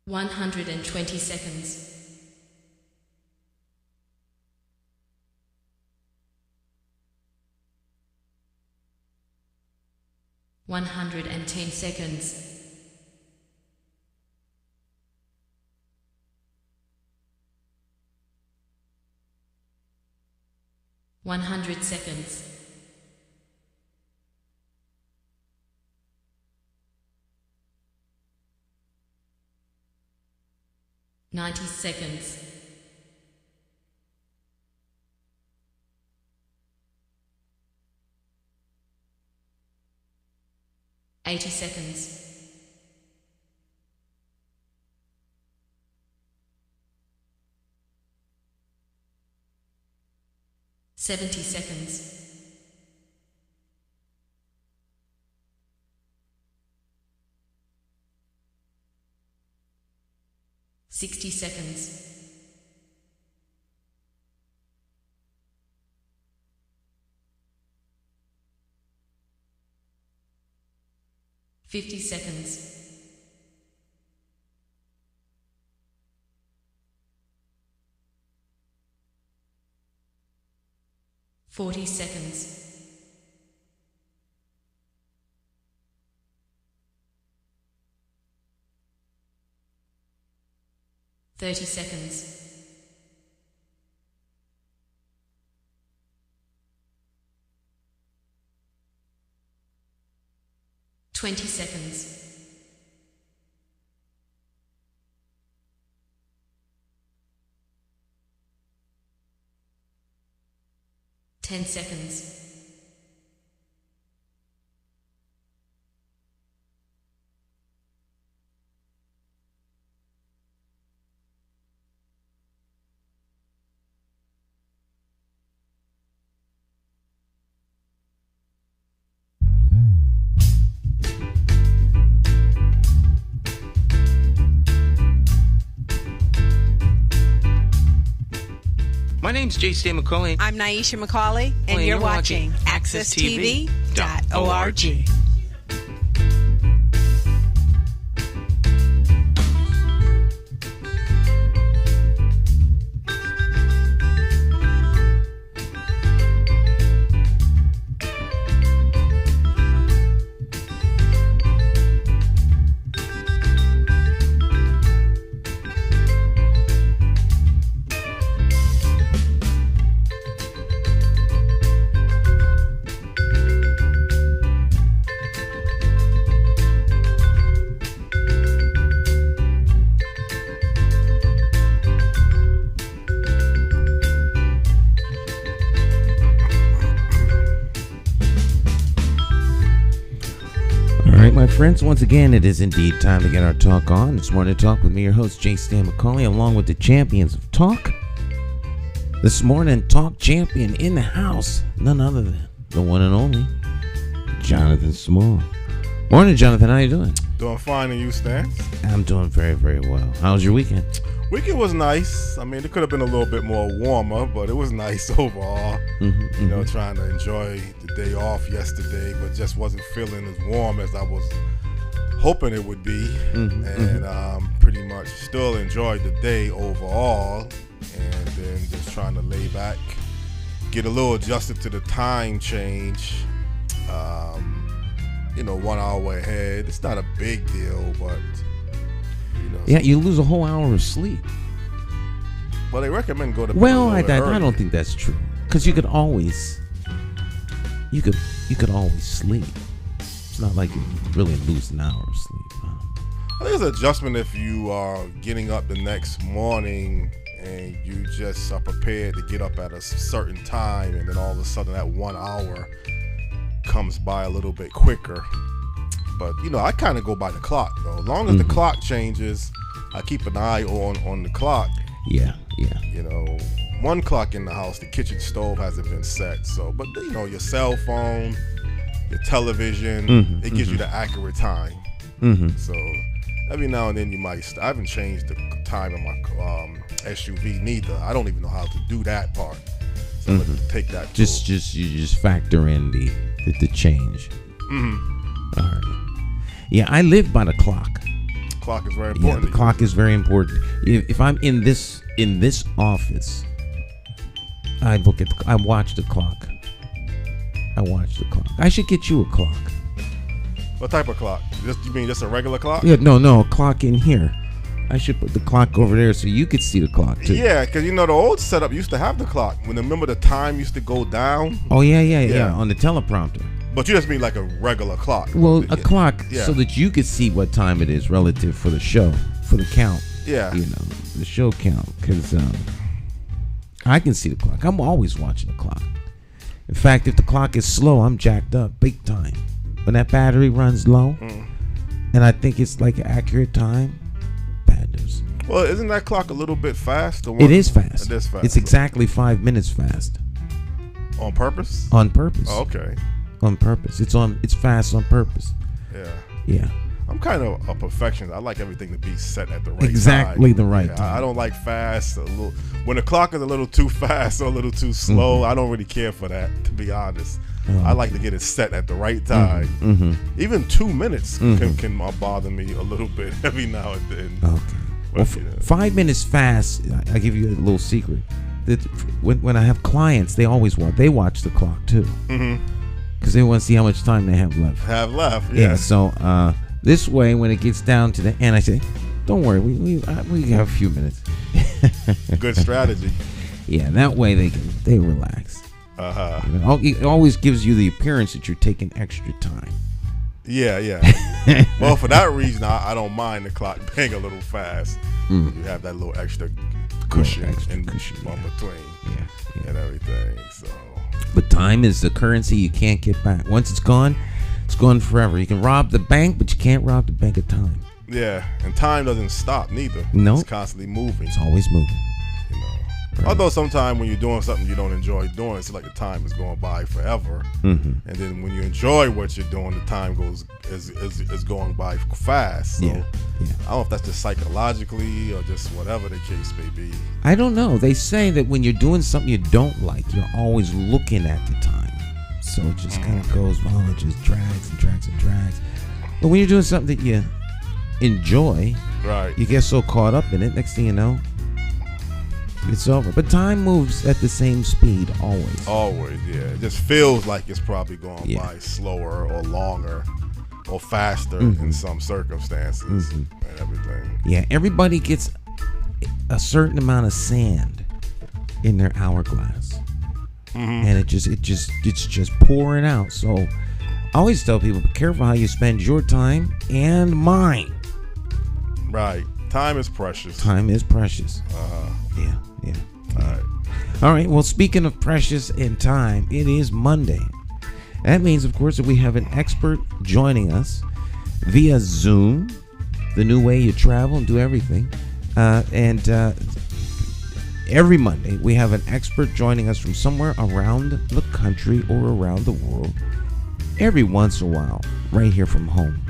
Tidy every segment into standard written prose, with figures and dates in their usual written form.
120 seconds. 110 seconds. 100 seconds. 90 seconds. 80 seconds. 70 seconds. 60 seconds. 50 seconds. 40 seconds. 30 seconds. 20 seconds. 10 seconds. 'My name's J.Stan McCauley. I'm Nyesha McCauley, and you're watching AccessTV.org. My friends, once again, it is indeed time to get our talk on. This morning talk with me, your host, J.Stan McCauley, along with the champions of talk. This morning, talk champion in the house, none other than the one and only Jonathan Small. Morning, Jonathan. How you doing? Doing fine, and you, Stan? I'm doing very, very well. How was your weekend? Weekend was nice. I mean, it could have been a little bit more warmer, but it was nice overall. You know, trying to enjoy the day off yesterday, but just wasn't feeling as warm as I was hoping it would be. Pretty much still enjoyed the day overall, and then just trying to lay back, get a little adjusted to the time change. 1 hour ahead. It's not a big deal, but yeah, you lose a whole hour of sleep. Well, they recommend go to bed. Well, I don't think that's true, because you could always sleep. It's not like you really lose an hour of sleep. I think it's an adjustment if you are getting up the next morning and you just are prepared to get up at a certain time, and then all of a sudden that 1 hour comes by a little bit quicker. But I kind of go by the clock though. As long as the clock changes, I keep an eye on the clock. Yeah. 1 clock in the house, the kitchen stove hasn't been set. So, but your cell phone, your television, it gives you the accurate time. So every now and then you might. I haven't changed the time in my SUV neither. I don't even know how to do that part. So I'm gonna take that. You just factor in the change. All right. Yeah, I live by the clock. clock is very Yeah, important. the clock is very important. If I'm in this office, I watch the clock. I should get you a clock. What type of clock? You mean just a regular clock? Yeah, no, a clock in here. I should put the clock over there so you could see the clock too. Yeah, because the old setup used to have the clock. Remember the time used to go down? Oh yeah, on the teleprompter. But you just mean like a regular clock. Well, a clock yeah. so that you could see what time it is relative for the show, for the count. Yeah. The show count. Because I can see the clock. I'm always watching the clock. In fact, if the clock is slow, I'm jacked up big time. When that battery runs low, and I think it's like an accurate time, bad news. Well, isn't that clock a little bit fast? It is fast. It is fast. It's exactly 5 minutes fast. On purpose? On purpose. Oh, okay. On purpose. It's fast on purpose. Yeah. Yeah. I'm kind of a perfectionist. I like everything to be set at the right exactly time. The right time. I don't like fast. When the clock is a little too fast or a little too slow, I don't really care for that, to be honest. I like to get it set at the right time. Even 2 minutes can bother me a little bit every now and then. Okay. But, Well, 5 minutes fast. I give you a little secret. That when I have clients, they watch the clock too, because they want to see how much time they have left. Yeah. So this way, when it gets down to the end, I say, "Don't worry, we have a few minutes." Good strategy. Yeah, that way they relax. It always gives you the appearance that you're taking extra time. Yeah. Well, for that reason, I don't mind the clock being a little fast. You have that little extra cushion in between and everything. So, but time is the currency you can't get back. Once it's gone forever. You can rob the bank, but you can't rob the bank of time. yeah, and time doesn't stop neither. No. It's constantly moving. It's always moving. Right. Although sometimes when you're doing something you don't enjoy doing, it's like the time is going by forever. And then when you enjoy what you're doing, the time is going by fast. So Yeah. I don't know if that's just psychologically or just whatever the case may be. I don't know. They say that when you're doing something you don't like, you're always looking at the time. So it just kind of goes on. It just drags and drags and drags. But when you're doing something that you enjoy, Right. you get so caught up in it, next thing you know, it's over. But time moves at the same speed always. Always, yeah. It just feels like it's probably going Yeah. by slower or longer or faster in some circumstances and everything. Yeah, everybody gets a certain amount of sand in their hourglass, and it's just pouring out. So I always tell people, be careful how you spend your time and mine. Right. Time is precious. Time is precious. Yeah. All right. Well, speaking of precious and time, it is Monday. That means, of course, that we have an expert joining us via Zoom, the new way you travel and do everything. And every Monday, we have an expert joining us from somewhere around the country or around the world. Every once in a while, right here from home.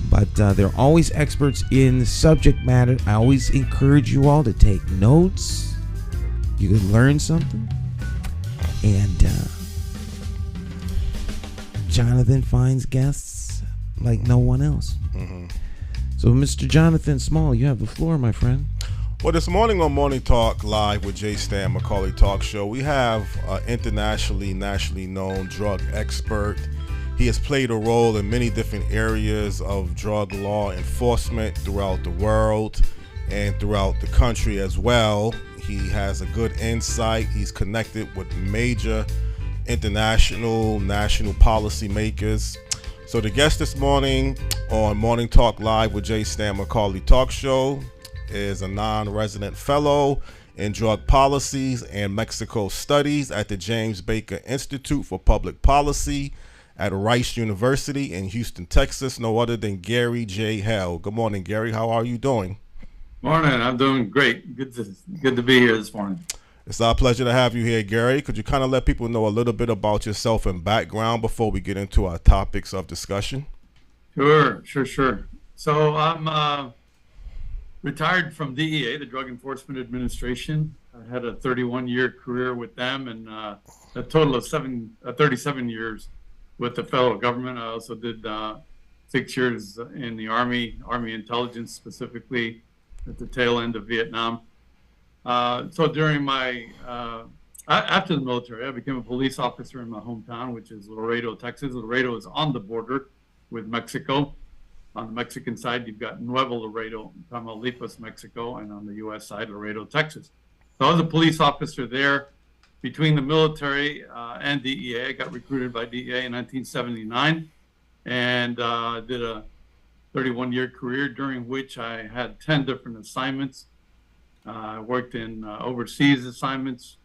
But they're always experts in subject matter. I always encourage you all to take notes. You can learn something. And Jonathan finds guests like no one else. So, Mr. Jonathan Small, you have the floor, my friend. Well, this morning on Morning Talk Live with J. Stan McCauley Talk Show, we have an internationally, nationally known drug expert. He has played a role in many different areas of drug law enforcement throughout the world and throughout the country as well. He has a good insight. He's connected with major international, national policymakers. So the guest this morning on Morning Talk Live with J. Stan McCauley Talk Show is a non-resident fellow in drug policies and Mexico studies at the James Baker Institute for Public Policy at Rice University in Houston, Texas, no other than Gary J. Hale. Good morning, Gary. How are you doing? Morning. I'm doing great. Good to be here this morning. It's our pleasure to have you here, Gary. Could you kind of let people know a little bit about yourself and background before we get into our topics of discussion? Sure. So I'm retired from DEA, the Drug Enforcement Administration. I had a 31-year career with them and a total of 37 years with the federal government. I also did 6 years in the Army intelligence, specifically at the tail end of Vietnam. So during my, after the military, I became a police officer in my hometown, which is Laredo, Texas. Laredo is on the border with Mexico. On the Mexican side, you've got Nuevo Laredo, Tamaulipas, Mexico, and on the U.S. side, Laredo, Texas. So I was a police officer there between the military and DEA. I got recruited by DEA in 1979 and did a 31-year career during which I had 10 different assignments. I worked in overseas assignments,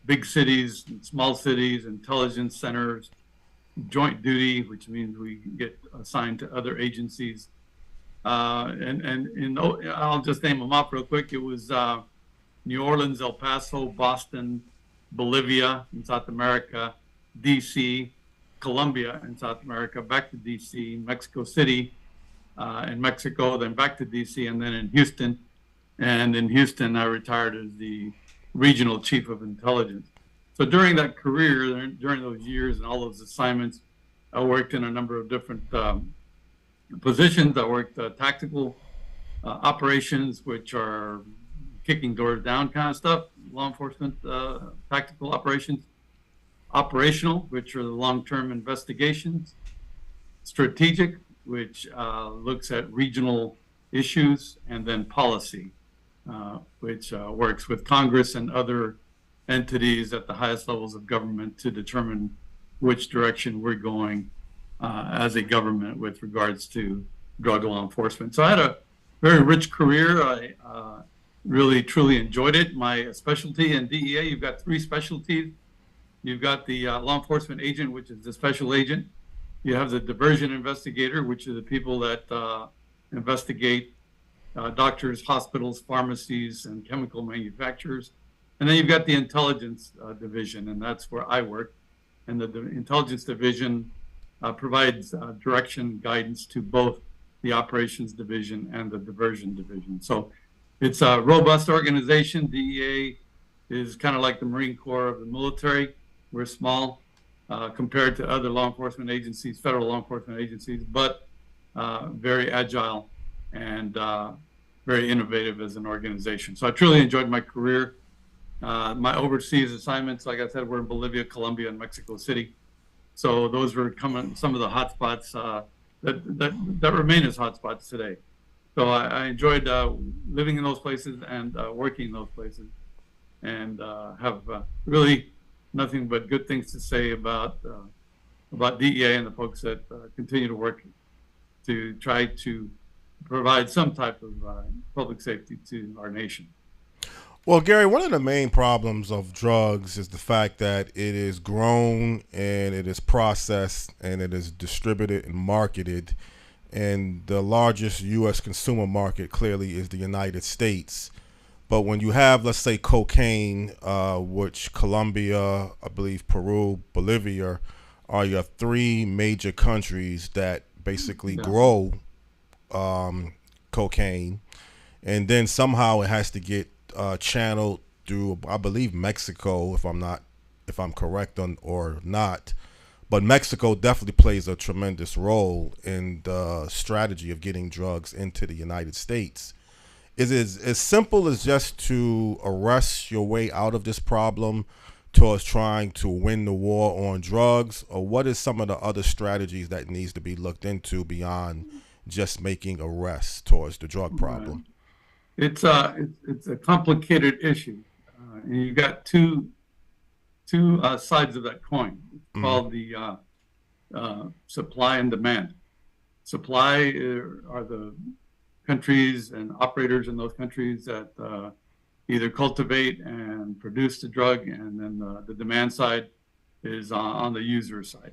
big cities, small cities, intelligence centers, joint duty, which means we get assigned to other agencies. And I'll just name them off real quick. It was New Orleans, El Paso, Boston, Bolivia in South America, DC, Colombia in South America, back to DC, Mexico City in Mexico, then back to DC, and then in Houston. And in Houston, I retired as the regional chief of intelligence. So during that career, during those years and all those assignments, I worked in a number of different positions. I worked tactical operations, which are kicking doors down kind of stuff, law enforcement tactical operations, operational, which are the long-term investigations, strategic, which looks at regional issues, and then policy, which works with Congress and other entities at the highest levels of government to determine which direction we're going as a government with regards to drug law enforcement. So I had a very rich career. I really, truly enjoyed it. My specialty in DEA, you've got three specialties. You've got the law enforcement agent, which is the special agent. You have the diversion investigator, which are the people that investigate doctors, hospitals, pharmacies, and chemical manufacturers. And then you've got the intelligence division, and that's where I work. And the intelligence division provides direction, guidance to both the operations division and the diversion division. So it's a robust organization. DEA is kind of like the Marine Corps of the military. We're small compared to other law enforcement agencies, federal law enforcement agencies, but very agile and very innovative as an organization. So I truly enjoyed my career. My overseas assignments, like I said, were in Bolivia, Colombia, and Mexico City. So those were some of the hotspots that remain as hotspots today. So I enjoyed living in those places and working in those places, and have really nothing but good things to say about DEA and the folks that continue to work to try to provide some type of public safety to our nation. Well, Gary, one of the main problems of drugs is the fact that it is grown and it is processed and it is distributed and marketed. And the largest U.S. consumer market clearly is the United States. But when you have, let's say, cocaine, which Colombia, I believe Peru, Bolivia are your three major countries that basically grow cocaine, and then somehow it has to get channeled through, I believe, Mexico, if I'm correct or not. But Mexico definitely plays a tremendous role in the strategy of getting drugs into the United States. Is it as simple as just to arrest your way out of this problem towards trying to win the war on drugs, or what is some of the other strategies that needs to be looked into beyond just making arrests towards the drug problem? It's a complicated issue. And you've got two sides of that coin. It's called the supply and demand. Supply are the countries and operators in those countries that either cultivate and produce the drug, and then the demand side is on the user side.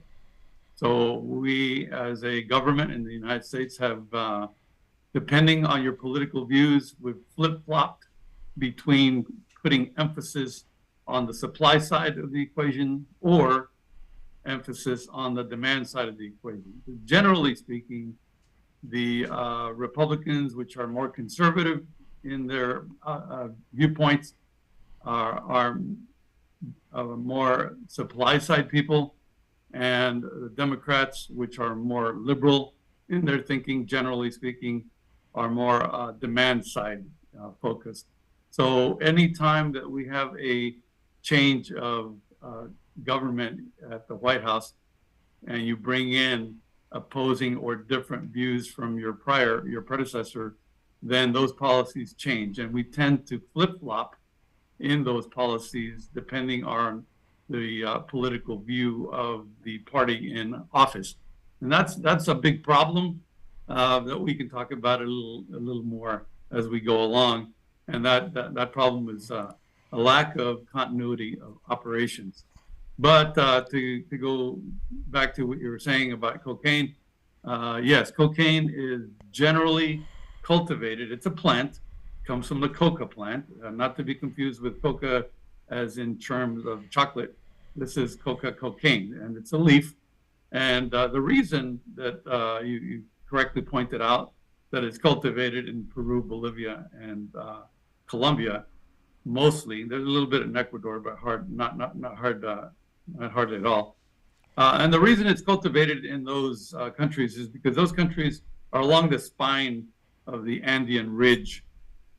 So we, as a government in the United States, have, depending on your political views, we've flip-flopped between putting emphasis on the supply side of the equation or emphasis on the demand side of the equation. Generally speaking, the Republicans, which are more conservative in their viewpoints, are more supply side people, and the Democrats, which are more liberal in their thinking, generally speaking, are more demand side focused. So anytime that we have a change of government at the White House and you bring in opposing or different views from your predecessor, then those policies change. And we tend to flip-flop in those policies depending on the political view of the party in office. And that's a big problem that we can talk about a little more as we go along. And that problem is a lack of continuity of operations. But to go back to what you were saying about cocaine, yes, cocaine is generally cultivated. It's a plant, comes from the coca plant, not to be confused with coca as in terms of chocolate. This is cocaine, and it's a leaf. And the reason that you correctly pointed out that it's cultivated in Peru, Bolivia, and Colombia, mostly. There's a little bit in Ecuador, but not hardly at all. And the reason it's cultivated in those countries is because those countries are along the spine of the Andean ridge,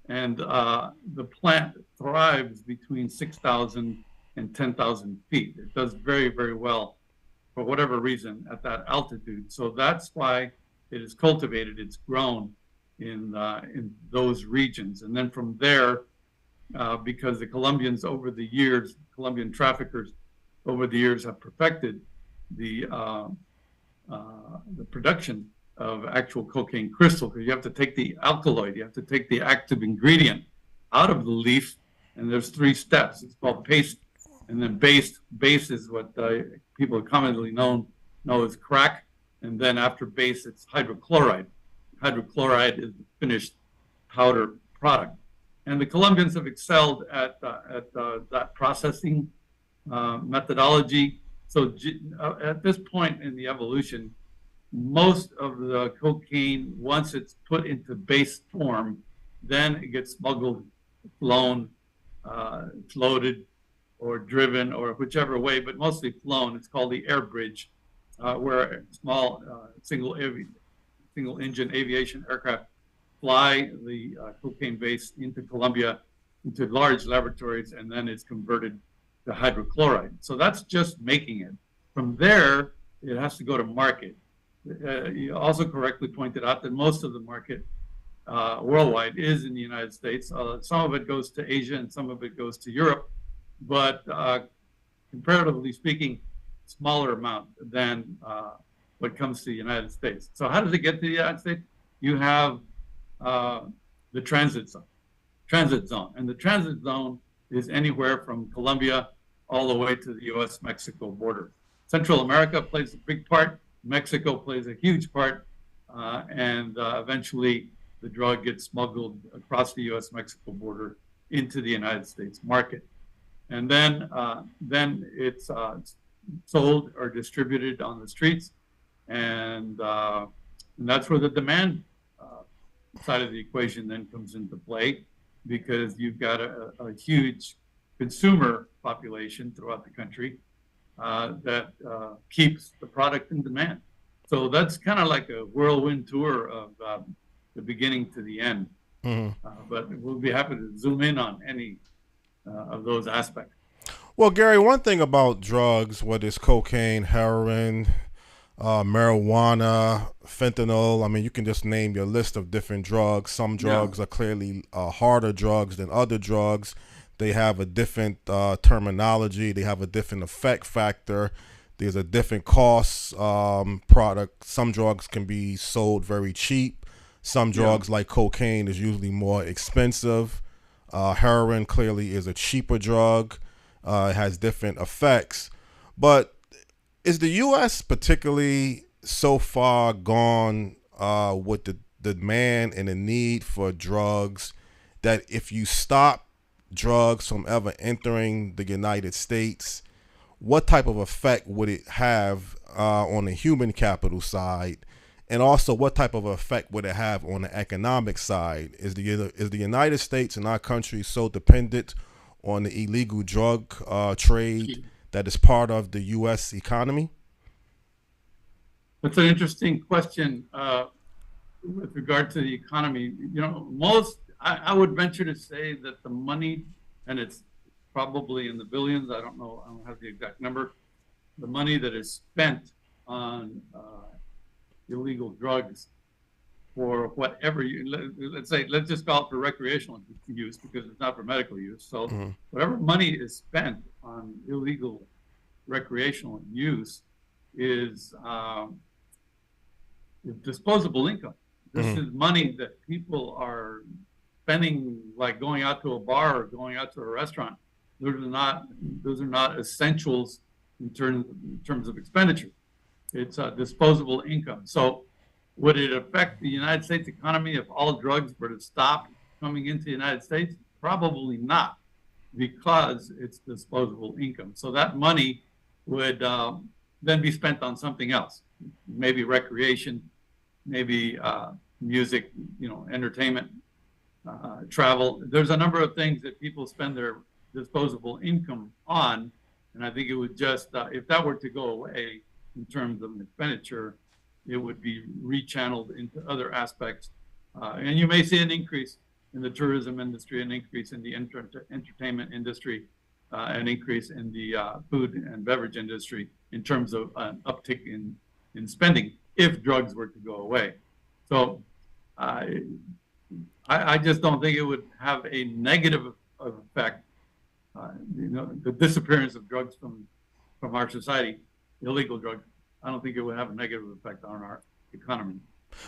and the plant thrives between 6,000 and 10,000 feet. It does very, very well for whatever reason at that altitude. So that's why it is cultivated. It's grown in those regions, and then from there, because the Colombian traffickers over the years have perfected the production of actual cocaine crystal, because you have to take the alkaloid, you have to take the active ingredient out of the leaf, and there's 3 steps. It's called paste, and then base. Base is what people commonly know as crack, and then after base, it's hydrochloride. Hydrochloride is the finished powder product. And the Colombians have excelled at that processing methodology. So at this point in the evolution, most of the cocaine, once it's put into base form, then it gets smuggled, flown, floated, or driven, or whichever way, but mostly flown. It's called the air bridge, where small single engine aviation aircraft fly the cocaine base into Colombia, into large laboratories, and then it's converted to hydrochloride. So that's just making it. From there, it has to go to market. You also correctly pointed out that most of the market worldwide is in the United States. Some of it goes to Asia and some of it goes to Europe, but comparatively speaking, smaller amount than what comes to the United States. So how does it get to the United States? You have the transit zone. And the transit zone is anywhere from Colombia all the way to the U.S.-Mexico border. Central America plays a big part. Mexico plays a huge part. And eventually the drug gets smuggled across the U.S.-Mexico border into the United States market. And then it's sold or distributed on the streets. And that's where the demand side of the equation then comes into play, because you've got a huge consumer population throughout the country that keeps the product in demand. So that's kind of like a whirlwind tour of the beginning to the end. Mm-hmm. But we'll be happy to zoom in on any of those aspects. Well, Gary, one thing about drugs, whether it's cocaine, heroin, marijuana, fentanyl, I mean, you can just name your list of different drugs. Some drugs are clearly harder drugs than other drugs. They have a different terminology. They have a different effect factor. There's a different cost product. Some drugs can be sold very cheap. Some drugs like cocaine is usually more expensive. Heroin clearly is a cheaper drug. It has different effects. But is the U.S. particularly so far gone with the demand and the need for drugs that if you stop drugs from ever entering the United States, what type of effect would it have on the human capital side? And also, what type of effect would it have on the economic side? Is the United States and our country so dependent on the illegal drug trade that is part of the U.S. economy? That's an interesting question with regard to the economy. I would venture to say that the money, and it's probably in the billions, I don't know, I don't have the exact number, the money that is spent on illegal drugs for whatever let's just call it for recreational use because it's not for medical use. So whatever money is spent on illegal recreational use is disposable income. This is money that people are spending, like going out to a bar or going out to a restaurant. Those are not essentials in terms of expenditure. It's disposable income. So would it affect the United States economy if all drugs were to stop coming into the United States? Probably not, because it's disposable income. So that money would then be spent on something else, maybe recreation, maybe music, entertainment, travel. There's a number of things that people spend their disposable income on, and I think it would just, if that were to go away in terms of expenditure, it would be rechanneled into other aspects. And you may see an increase in the tourism industry, an increase in the entertainment industry, an increase in the food and beverage industry in terms of an uptick in spending if drugs were to go away. So I just don't think it would have a negative effect. The disappearance of drugs from our society, illegal drugs, I don't think it would have a negative effect on our economy.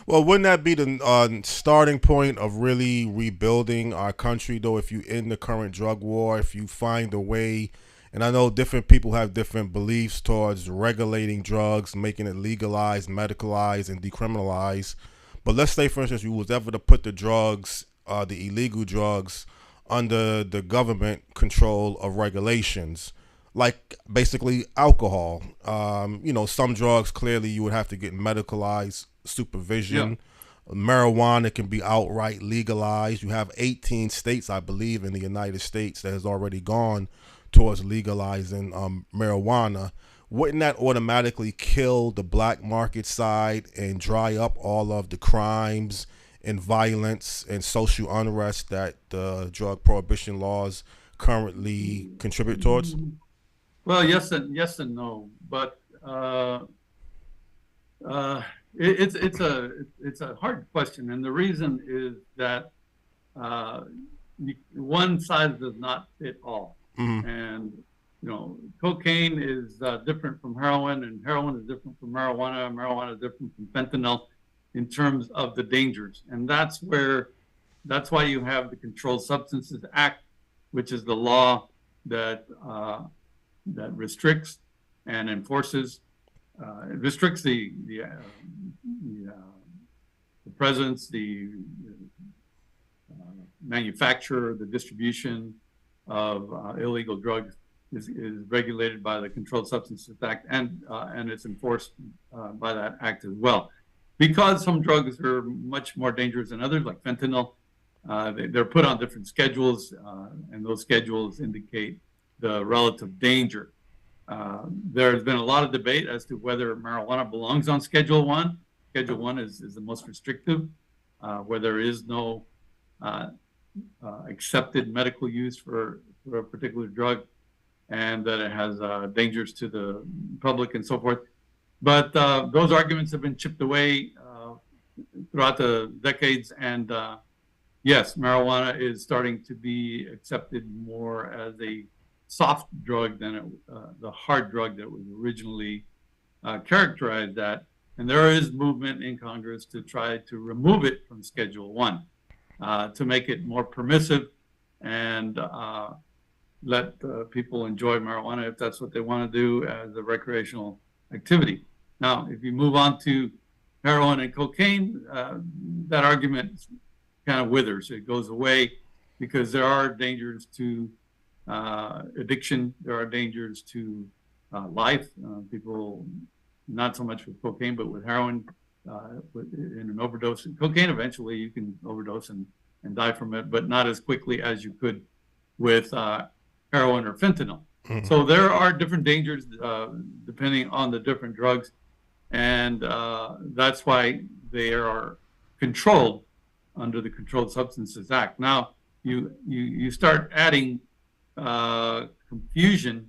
Well, wouldn't that be the starting point of really rebuilding our country, though, if you end the current drug war, if you find a way, and I know different people have different beliefs towards regulating drugs, making it legalized, medicalized, and decriminalized. But let's say, for instance, you was ever to put the drugs, the illegal drugs, under the government control of regulations, like basically alcohol. Some drugs clearly you would have to get medicalized supervision. Yeah. Marijuana can be outright legalized. You have 18 states, I believe, in the United States that has already gone towards legalizing marijuana. Wouldn't that automatically kill the black market side and dry up all of the crimes and violence and social unrest that the drug prohibition laws currently contribute towards? Well, yes and no, but it's a hard question, and the reason is that one size does not fit all. And cocaine is different from heroin, and heroin is different from marijuana, and marijuana is different from fentanyl in terms of the dangers. And that's why you have the Controlled Substances Act, which is the law that restricts and enforces, restricts the presence, the manufacture, the distribution of illegal drugs is regulated by the Controlled Substances Act, and it's enforced by that act as well. Because some drugs are much more dangerous than others, like fentanyl, they're put on different schedules, and those schedules indicate the relative danger. There's been a lot of debate as to whether marijuana belongs on Schedule 1. Schedule 1 is the most restrictive, where there is no accepted medical use for a particular drug, and that it has dangers to the public and so forth. But those arguments have been chipped away throughout the decades, and yes, marijuana is starting to be accepted more as a soft drug than the hard drug that was originally characterized at. And there is movement in Congress to try to remove it from Schedule 1, to make it more permissive and let people enjoy marijuana if that's what they want to do as a recreational activity. Now, if you move on to heroin and cocaine, that argument kind of withers. It goes away because there are dangers to addiction. There are dangers to life. People, not so much with cocaine, but with heroin, in an overdose. Cocaine, eventually you can overdose and die from it, but not as quickly as you could with heroin or fentanyl. So there are different dangers depending on the different drugs. And that's why they are controlled under the Controlled Substances Act. Now, you start adding confusion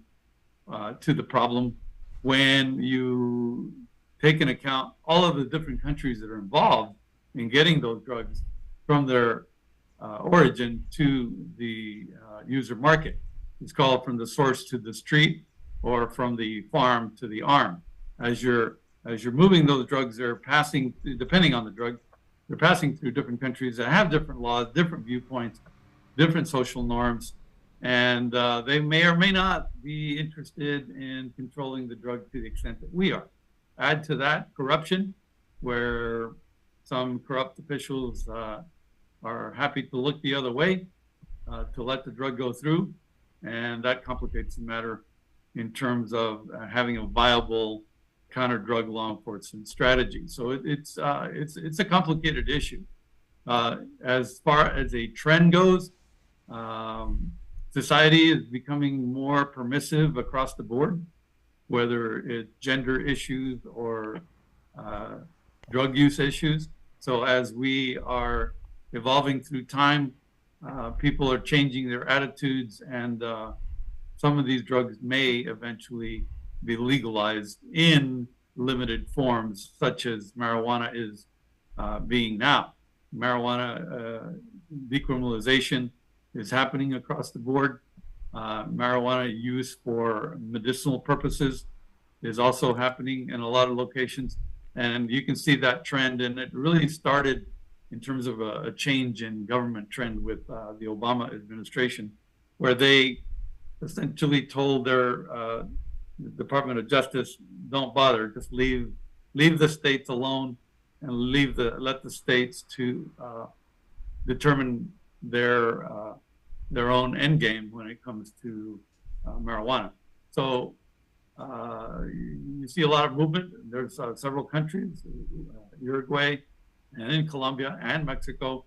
to the problem when you take into account all of the different countries that are involved in getting those drugs from their origin to the user market. It's called from the source to the street, or from the farm to the arm. As you're moving those drugs, they're passing, depending on the drug, they're passing through different countries that have different laws, different viewpoints, different social norms, and they may or may not be interested in controlling the drug to the extent that we are. Add to that corruption, where some corrupt officials are happy to look the other way to let the drug go through, and that complicates the matter in terms of having a viable counter-drug law enforcement strategy. So it's a complicated issue. As far as a trend goes, society is becoming more permissive across the board, whether it's gender issues or drug use issues. So as we are evolving through time, people are changing their attitudes, and some of these drugs may eventually be legalized in limited forms, such as marijuana is being now. Marijuana decriminalization is happening across the board. Marijuana use for medicinal purposes is also happening in a lot of locations. And you can see that trend, and it really started in terms of a change in government trend with the Obama administration, where they essentially told their Department of Justice, don't bother, just leave the states alone, and let the states to determine their own end game when it comes to marijuana. So you see a lot of movement. There's several countries, Uruguay and in Colombia and Mexico,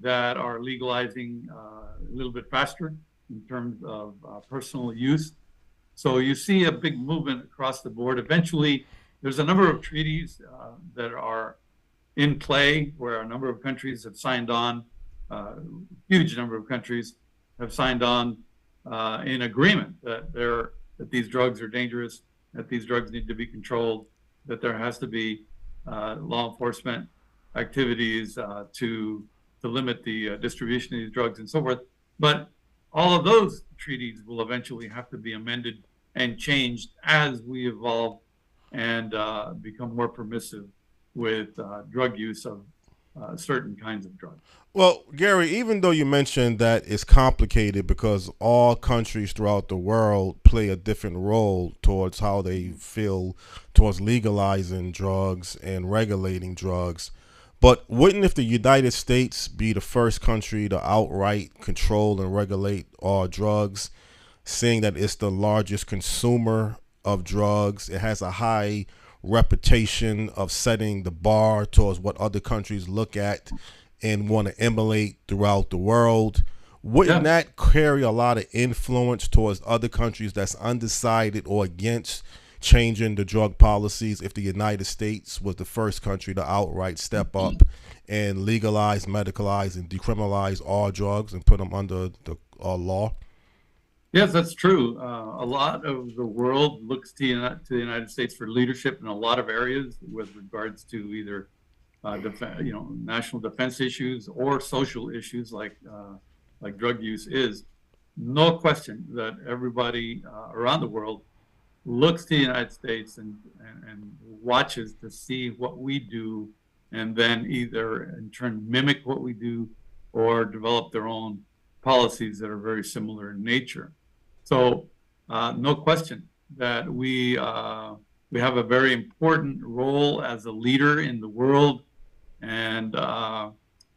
that are legalizing a little bit faster in terms of personal use. So you see a big movement across the board. Eventually, there's a number of treaties that are in play where a number of countries have signed on, huge number of countries have signed on in agreement that these drugs are dangerous, that these drugs need to be controlled, that there has to be law enforcement activities to limit the distribution of these drugs and so forth. But all of those treaties will eventually have to be amended and changed as we evolve and become more permissive with drug use of certain kinds of drugs. Well, Gary, even though you mentioned that it's complicated because all countries throughout the world play a different role towards how they feel towards legalizing drugs and regulating drugs, but wouldn't, if the United States be the first country to outright control and regulate all drugs, seeing that it's the largest consumer of drugs, it has a high reputation of setting the bar towards what other countries look at and want to emulate throughout the world, wouldn't that carry a lot of influence towards other countries that's undecided or against changing the drug policies if the United States was the first country to outright step up and legalize, medicalize, and decriminalize all drugs and put them under the law? Yes, that's true. A lot of the world looks to the United States for leadership in a lot of areas with regards to either national defense issues or social issues like drug use is. No question that everybody around the world looks to the United States and watches to see what we do, and then either in turn mimic what we do or develop their own policies that are very similar in nature. So no question that we have a very important role as a leader in the world, and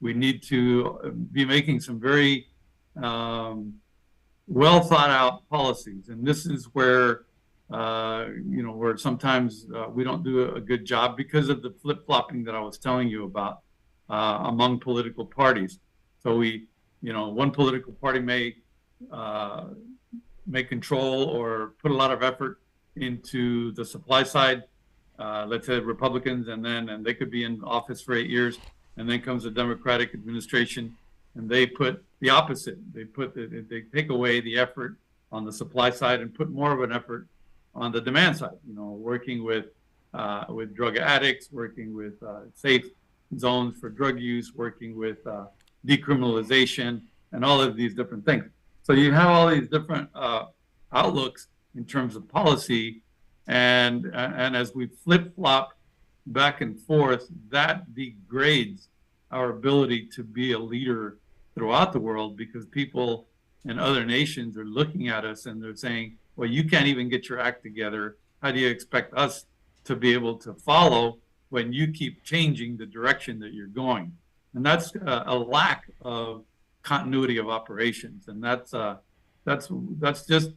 we need to be making some very well thought out policies. And this is where where sometimes we don't do a good job because of the flip-flopping that I was telling you about among political parties. So one political party may control or put a lot of effort into the supply side let's say Republicans, and they could be in office for 8 years, and then comes a Democratic administration, and they put the opposite. They take away the effort on the supply side and put more of an effort on the demand side. Working with drug addicts, working with safe zones for drug use, working with decriminalization, and all of these different things. So you have all these different outlooks in terms of policy, and as we flip-flop back and forth, that degrades our ability to be a leader throughout the world, because people in other nations are looking at us and they're saying, well, you can't even get your act together. How do you expect us to be able to follow when you keep changing the direction that you're going? And that's a lack of continuity of operations, and that's just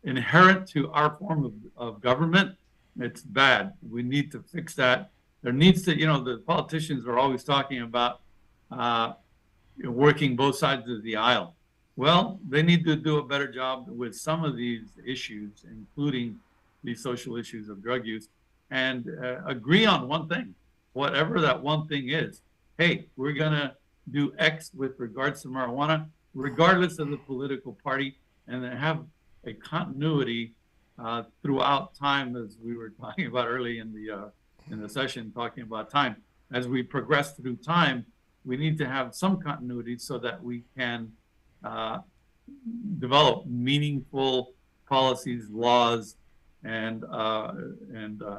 inherent to our form of government. It's bad. We need to fix that. There needs to, the politicians are always talking about working both sides of the aisle. Well, they need to do a better job with some of these issues, including these social issues of drug use, and agree on one thing, whatever that one thing is. Hey, we're going to do X with regards to marijuana, regardless of the political party, and then have a continuity throughout time, as we were talking about early in the session, talking about time. As we progress through time, we need to have some continuity so that we can develop meaningful policies, laws, and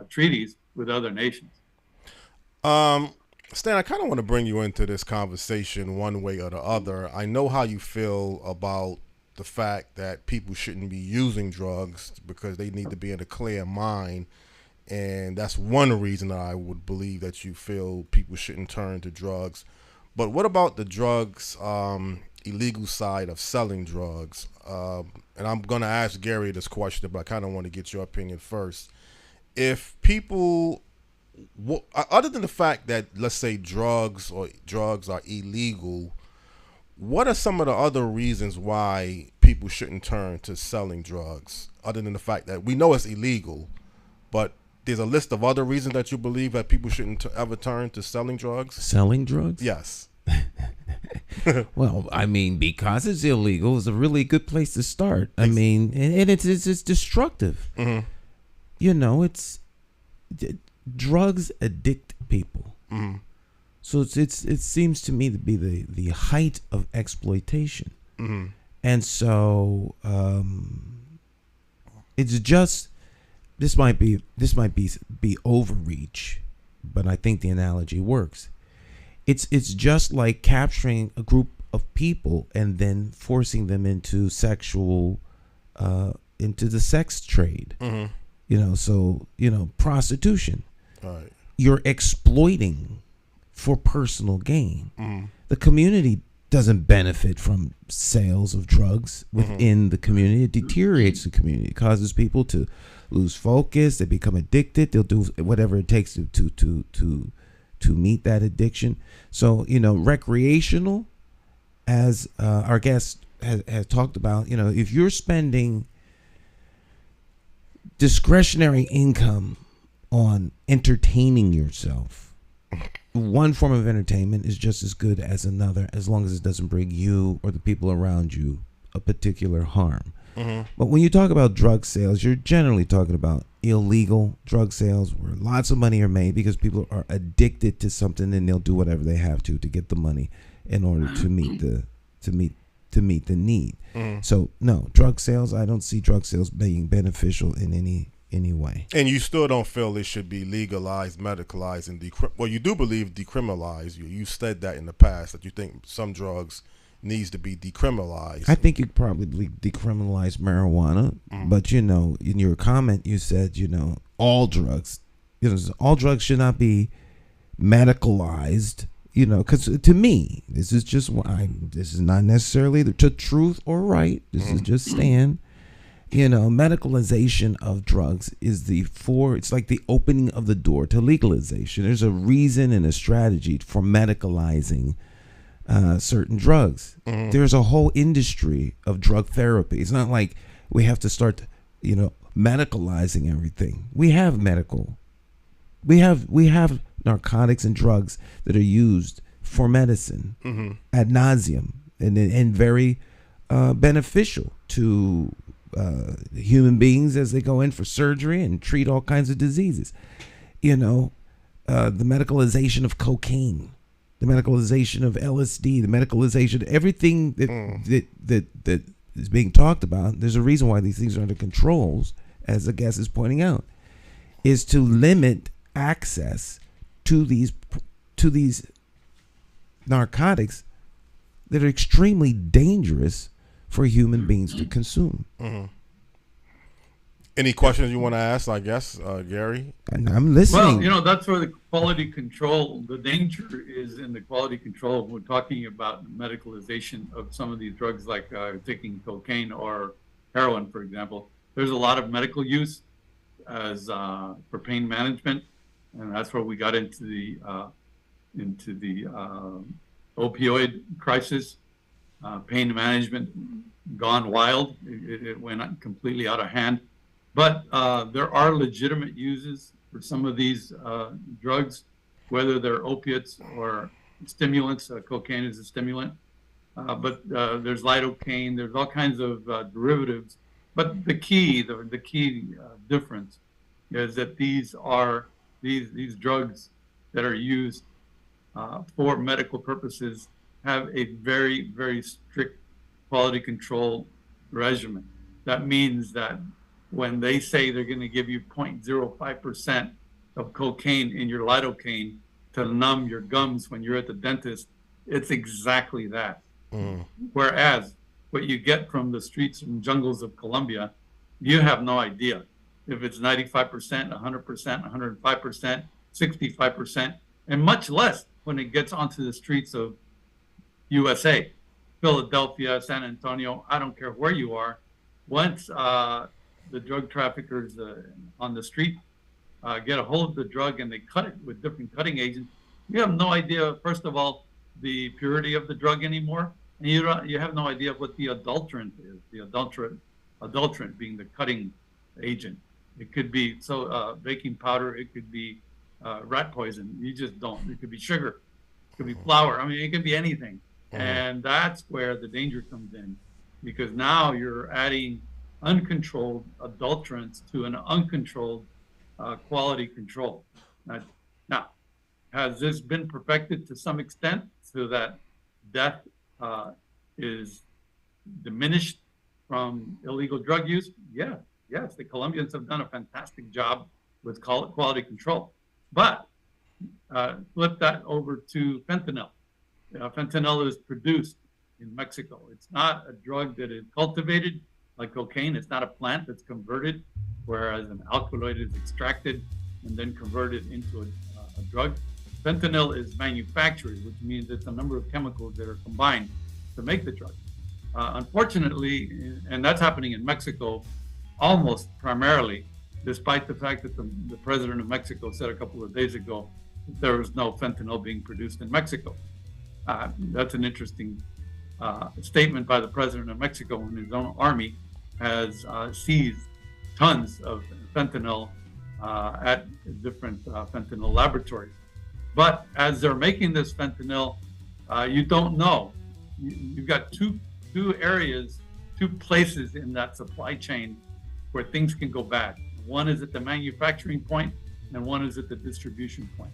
treaties with other nations. Stan, I kind of want to bring you into this conversation one way or the other. I know how you feel about the fact that people shouldn't be using drugs because they need to be in a clear mind. And that's one reason that I would believe that you feel people shouldn't turn to drugs. But what about the drugs, illegal side of selling drugs? And I'm going to ask Gary this question, but I kind of want to get your opinion first. If people, other than the fact that, let's say, drugs are illegal, what are some of the other reasons why people shouldn't turn to selling drugs, other than the fact that we know it's illegal, but there's a list of other reasons that you believe that people shouldn't ever turn to selling drugs? Selling drugs? Yes. Well, I mean, because it's illegal is a really good place to start. I mean, and it's destructive. Mm-hmm. Drugs addict people. Mm-hmm. So it seems to me to be the height of exploitation. Mm-hmm. And so it's just, this might be overreach, but I think the analogy works. It's just like capturing a group of people and then forcing them into into the sex trade. Mm-hmm. Prostitution. Right. You're exploiting for personal gain. Mm-hmm. The community doesn't benefit from sales of drugs within the community. It deteriorates the community. It causes people to lose focus. They become addicted. They'll do whatever it takes to meet that addiction. So, recreational, as our guest has talked about, if you're spending discretionary income on entertaining yourself, one form of entertainment is just as good as another, as long as it doesn't bring you or the people around you a particular harm. Mm-hmm. But when you talk about drug sales, you're generally talking about illegal drug sales where lots of money are made because people are addicted to something and they'll do whatever they have to get the money in order to meet the need. Mm-hmm. So no, drug sales, I don't see drug sales being beneficial in any way. And you still don't feel it should be legalized, medicalized, and well, you do believe decriminalized. You said that in the past, that you think some drugs needs to be decriminalized. I think you'd probably decriminalize marijuana, but in your comment you said all drugs, all drugs should not be medicalized. Because to me, this is just this is not necessarily the truth or right. This is just Stan. Medicalization of drugs is it's like the opening of the door to legalization. There's a reason and a strategy for medicalizing certain drugs. Mm-hmm. There's a whole industry of drug therapy. It's not like we have to start, medicalizing everything. We have medical We have narcotics and drugs that are used for medicine ad nauseum and very beneficial to human beings as they go in for surgery and treat all kinds of diseases. You know, the medicalization of cocaine, the medicalization of LSD, the medicalization, everything that is being talked about. There's a reason why these things are under controls, as the guest is pointing out, is to limit access to these narcotics that are extremely dangerous for human beings to consume. Any questions you want to ask, I guess, Gary? And I'm listening. Well, that's where the quality control, the danger is in the quality control. We're talking about medicalization of some of these drugs, like taking cocaine or heroin, for example. There's a lot of medical use as for pain management, and that's where we got into the opioid crisis. Pain management gone wild. It went completely out of hand. But there are legitimate uses for some of these drugs, whether they're opiates or stimulants. Cocaine is a stimulant, but there's lidocaine. There's all kinds of derivatives. But the key difference is that these drugs that are used for medical purposes have a very, very strict quality control regimen. That means that when they say they're going to give you 0.05% of cocaine in your lidocaine to numb your gums when you're at the dentist, it's exactly that. Whereas what you get from the streets and jungles of Colombia, you have no idea if it's 95%, 100%, 105%, 65%, and much less when it gets onto the streets of USA, Philadelphia, San Antonio, I don't care where you are. Once the drug traffickers on the street get a hold of the drug and they cut it with different cutting agents, you have no idea, first of all, the purity of the drug anymore, and you have no idea what the adulterant is. The adulterant being the cutting agent. It could be baking powder. It could be rat poison. You just don't. It could be sugar. It could be flour. I mean, it could be anything. And that's where the danger comes in, because now you're adding uncontrolled adulterants to an uncontrolled quality control. Now, has this been perfected to some extent so that death is diminished from illegal drug use? Yeah, yes, the Colombians have done a fantastic job with quality control. But flip that over to fentanyl. Fentanyl is produced in Mexico. It's not a drug that is cultivated like cocaine. It's not a plant that's converted, whereas an alkaloid is extracted and then converted into a drug. Fentanyl is manufactured, which means it's a number of chemicals that are combined to make the drug. Unfortunately, and that's happening in Mexico almost primarily, despite the fact that the president of Mexico said a couple of days ago that there was no fentanyl being produced in Mexico. That's an interesting statement by the president of Mexico when his own army has seized tons of fentanyl at different fentanyl laboratories. But as they're making this fentanyl, you don't know. You've got two areas, two places in that supply chain where things can go bad. One is at the manufacturing point, and one is at the distribution point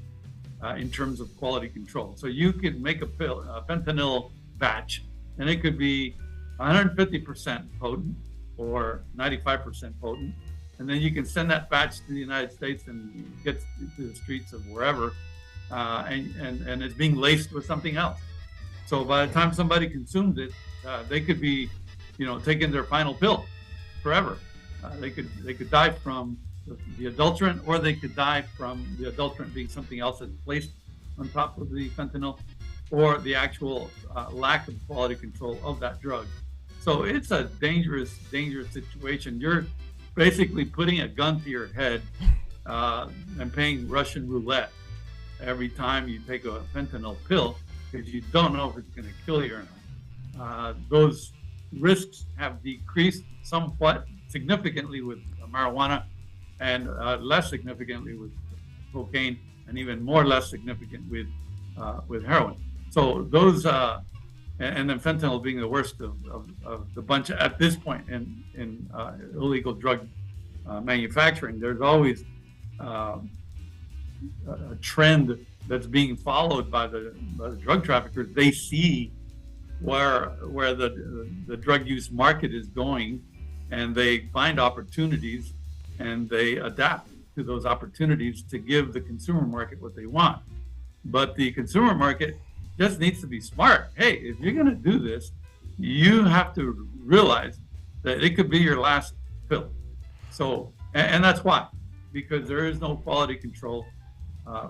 in terms of quality control. So you could make a fentanyl batch, and it could be 150% potent or 95% potent, and then you can send that batch to the United States and get to the streets of wherever, and it's being laced with something else. So by the time somebody consumes it, they could be, taking their final pill forever. They could die from the adulterant, or they could die from the adulterant being something else that's placed on top of the fentanyl, or the actual lack of quality control of that drug. So it's a dangerous situation. You're basically putting a gun to your head and playing Russian roulette every time you take a fentanyl pill, because you don't know if it's going to kill you or not. Those risks have decreased somewhat significantly with marijuana, and less significantly with cocaine, and even more less significant with heroin. So those, and then fentanyl being the worst of the bunch at this point in illegal drug manufacturing. There's always a trend that's being followed by the drug traffickers. They see where the drug use market is going, and they find opportunities, and they adapt to those opportunities to give the consumer market what they want. But the consumer market just needs to be smart. Hey, if you're going to do this, you have to realize that it could be your last pill. So, and that's why, because there is no quality control,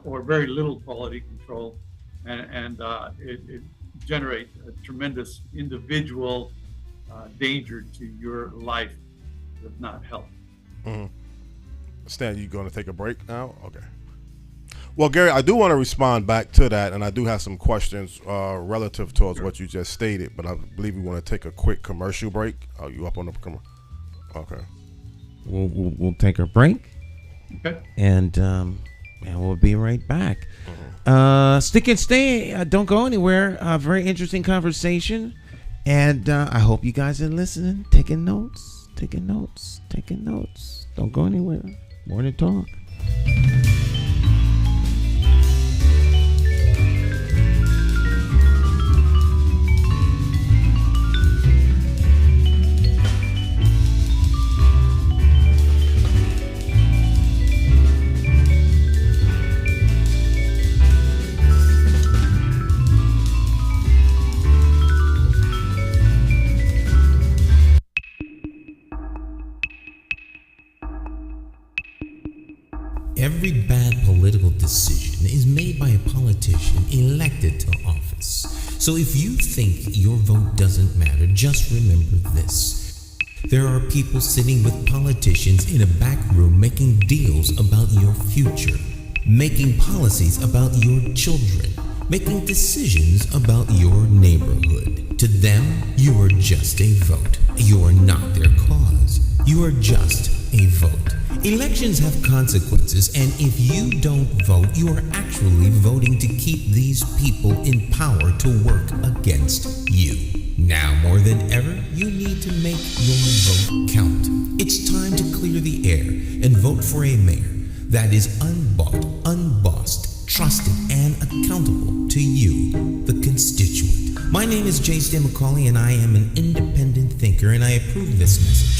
or very little quality control, and it generates a tremendous individual danger to your life, if not health. Mm-hmm. Stan, you going to take a break now? Okay. Well, Gary, I do want to respond back to that, and I do have some questions relative towards what you just stated, but I believe we want to take a quick commercial break. Are you up on the commercial? Okay. We'll take a break. Okay. And we'll be right back. Stick and stay. Don't go anywhere. Very interesting conversation. And I hope you guys are listening, taking notes. Don't go anywhere. Morning Talk. Every bad political decision is made by a politician elected to office. So if you think your vote doesn't matter, just remember this. There are people sitting with politicians in a back room making deals about your future, making policies about your children, making decisions about your neighborhood. To them, you are just a vote. You are not their cause. You are just a vote. Elections have consequences, and if you don't vote, you are actually voting to keep these people in power to work against you. Now more than ever, you need to make your vote count. It's time to clear the air and vote for a mayor that is unbought, unbossed, trusted, and accountable to you, the constituent. My name is J. Stan McCauley, and I am an independent thinker, and I approve this message.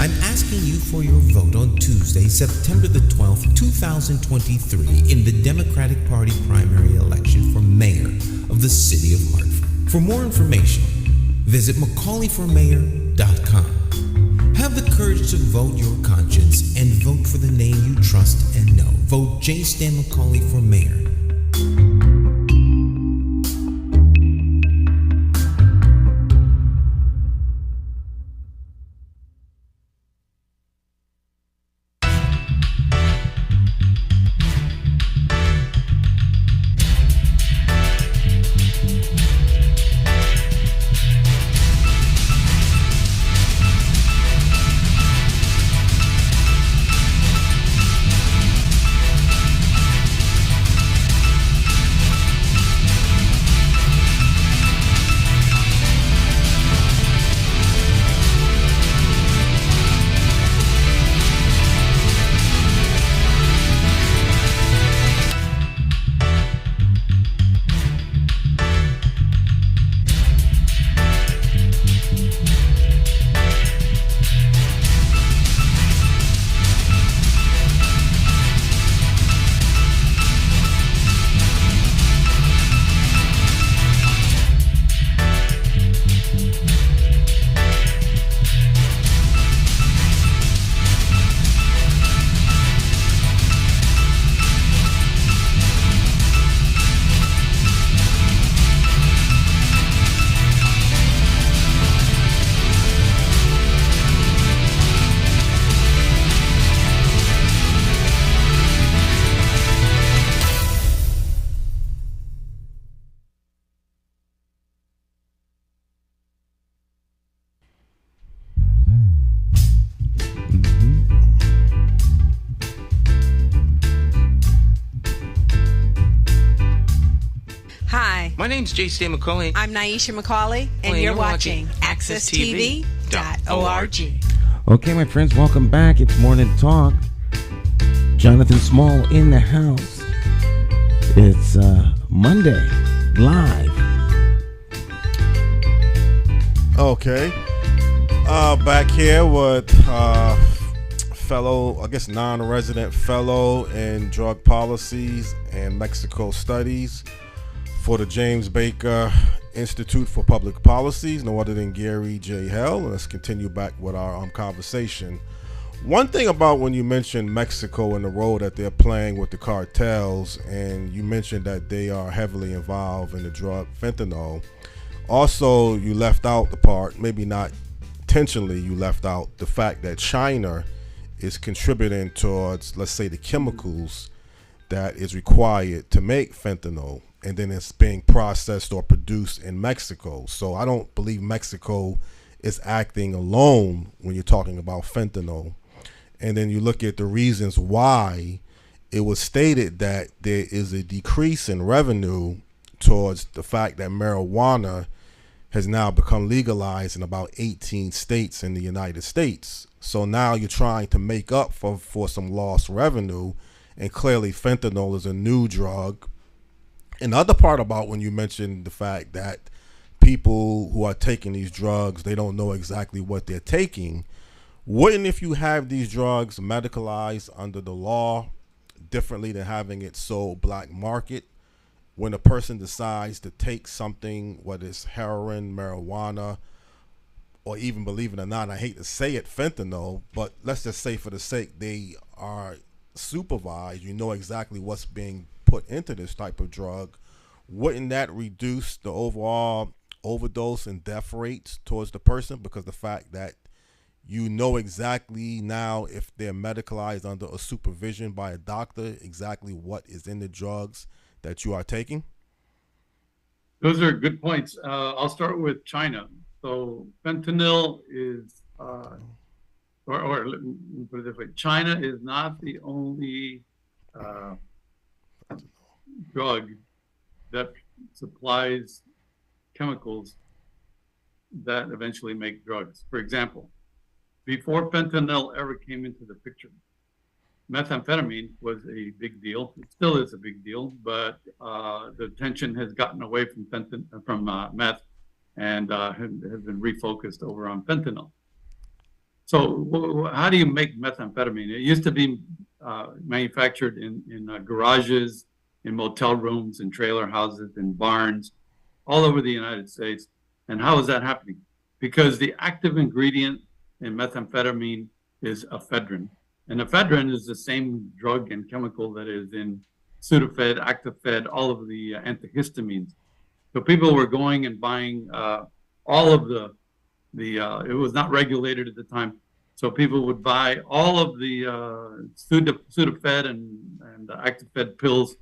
I'm asking you for your vote on Tuesday, September the 12th, 2023, in the Democratic Party primary election for mayor of the city of Hartford. For more information, visit McCauleyformayor.com. Have the courage to vote your conscience and vote for the name you trust and know. Vote J. Stan McCauley for mayor. Hi, My name's J.C. McCauley. I'm Nyesha McCauley, and you're watching AccessTV.org. Okay, my friends, welcome back. It's Morning Talk. Jonathan Small in the house. It's Monday, live. Okay. Back here with fellow, I guess non-resident fellow in drug policies and Mexico studies for the James Baker Institute for Public Policies, no other than Gary J. Hale. Let's continue back with our conversation. One thing about when you mentioned Mexico and the role that they're playing with the cartels, and you mentioned that they are heavily involved in the drug fentanyl. Also, you left out the part, maybe not intentionally, you left out the fact that China is contributing towards, let's say, the chemicals that is required to make fentanyl, and then it's being processed or produced in Mexico. So I don't believe Mexico is acting alone when you're talking about fentanyl. And then you look at the reasons why it was stated that there is a decrease in revenue towards the fact that marijuana has now become legalized in about 18 states in the United States. So now you're trying to make up for some lost revenue, and clearly fentanyl is a new drug. Another part about when you mentioned the fact that people who are taking these drugs, they don't know exactly what they're taking. Wouldn't, if you have these drugs medicalized under the law differently than having it sold black market, when a person decides to take something, whether it's heroin, marijuana, or even, believe it or not, I hate to say it, fentanyl, but let's just say for the sake they are supervised, you know exactly what's being put into this type of drug, wouldn't that reduce the overall overdose and death rates towards the person, because the fact that you know exactly now, if they're medicalized under a supervision by a doctor, exactly what is in the drugs that you are taking? Those are good points. I'll start with China. So fentanyl is, or let me put it this way, China is not the only drug that supplies chemicals that eventually make drugs. For example, before fentanyl ever came into the picture, methamphetamine was a big deal. It still is a big deal, but the attention has gotten away from meth and has been refocused over on fentanyl. So how do you make methamphetamine? It used to be manufactured in garages, in motel rooms, in trailer houses, in barns, all over the United States. And how is that happening? Because the active ingredient in methamphetamine is ephedrine. And ephedrine is the same drug and chemical that is in Sudafed, Actifed, all of the antihistamines. So people were going and buying all of the it was not regulated at the time. So people would buy all of the Sudafed and Actifed pills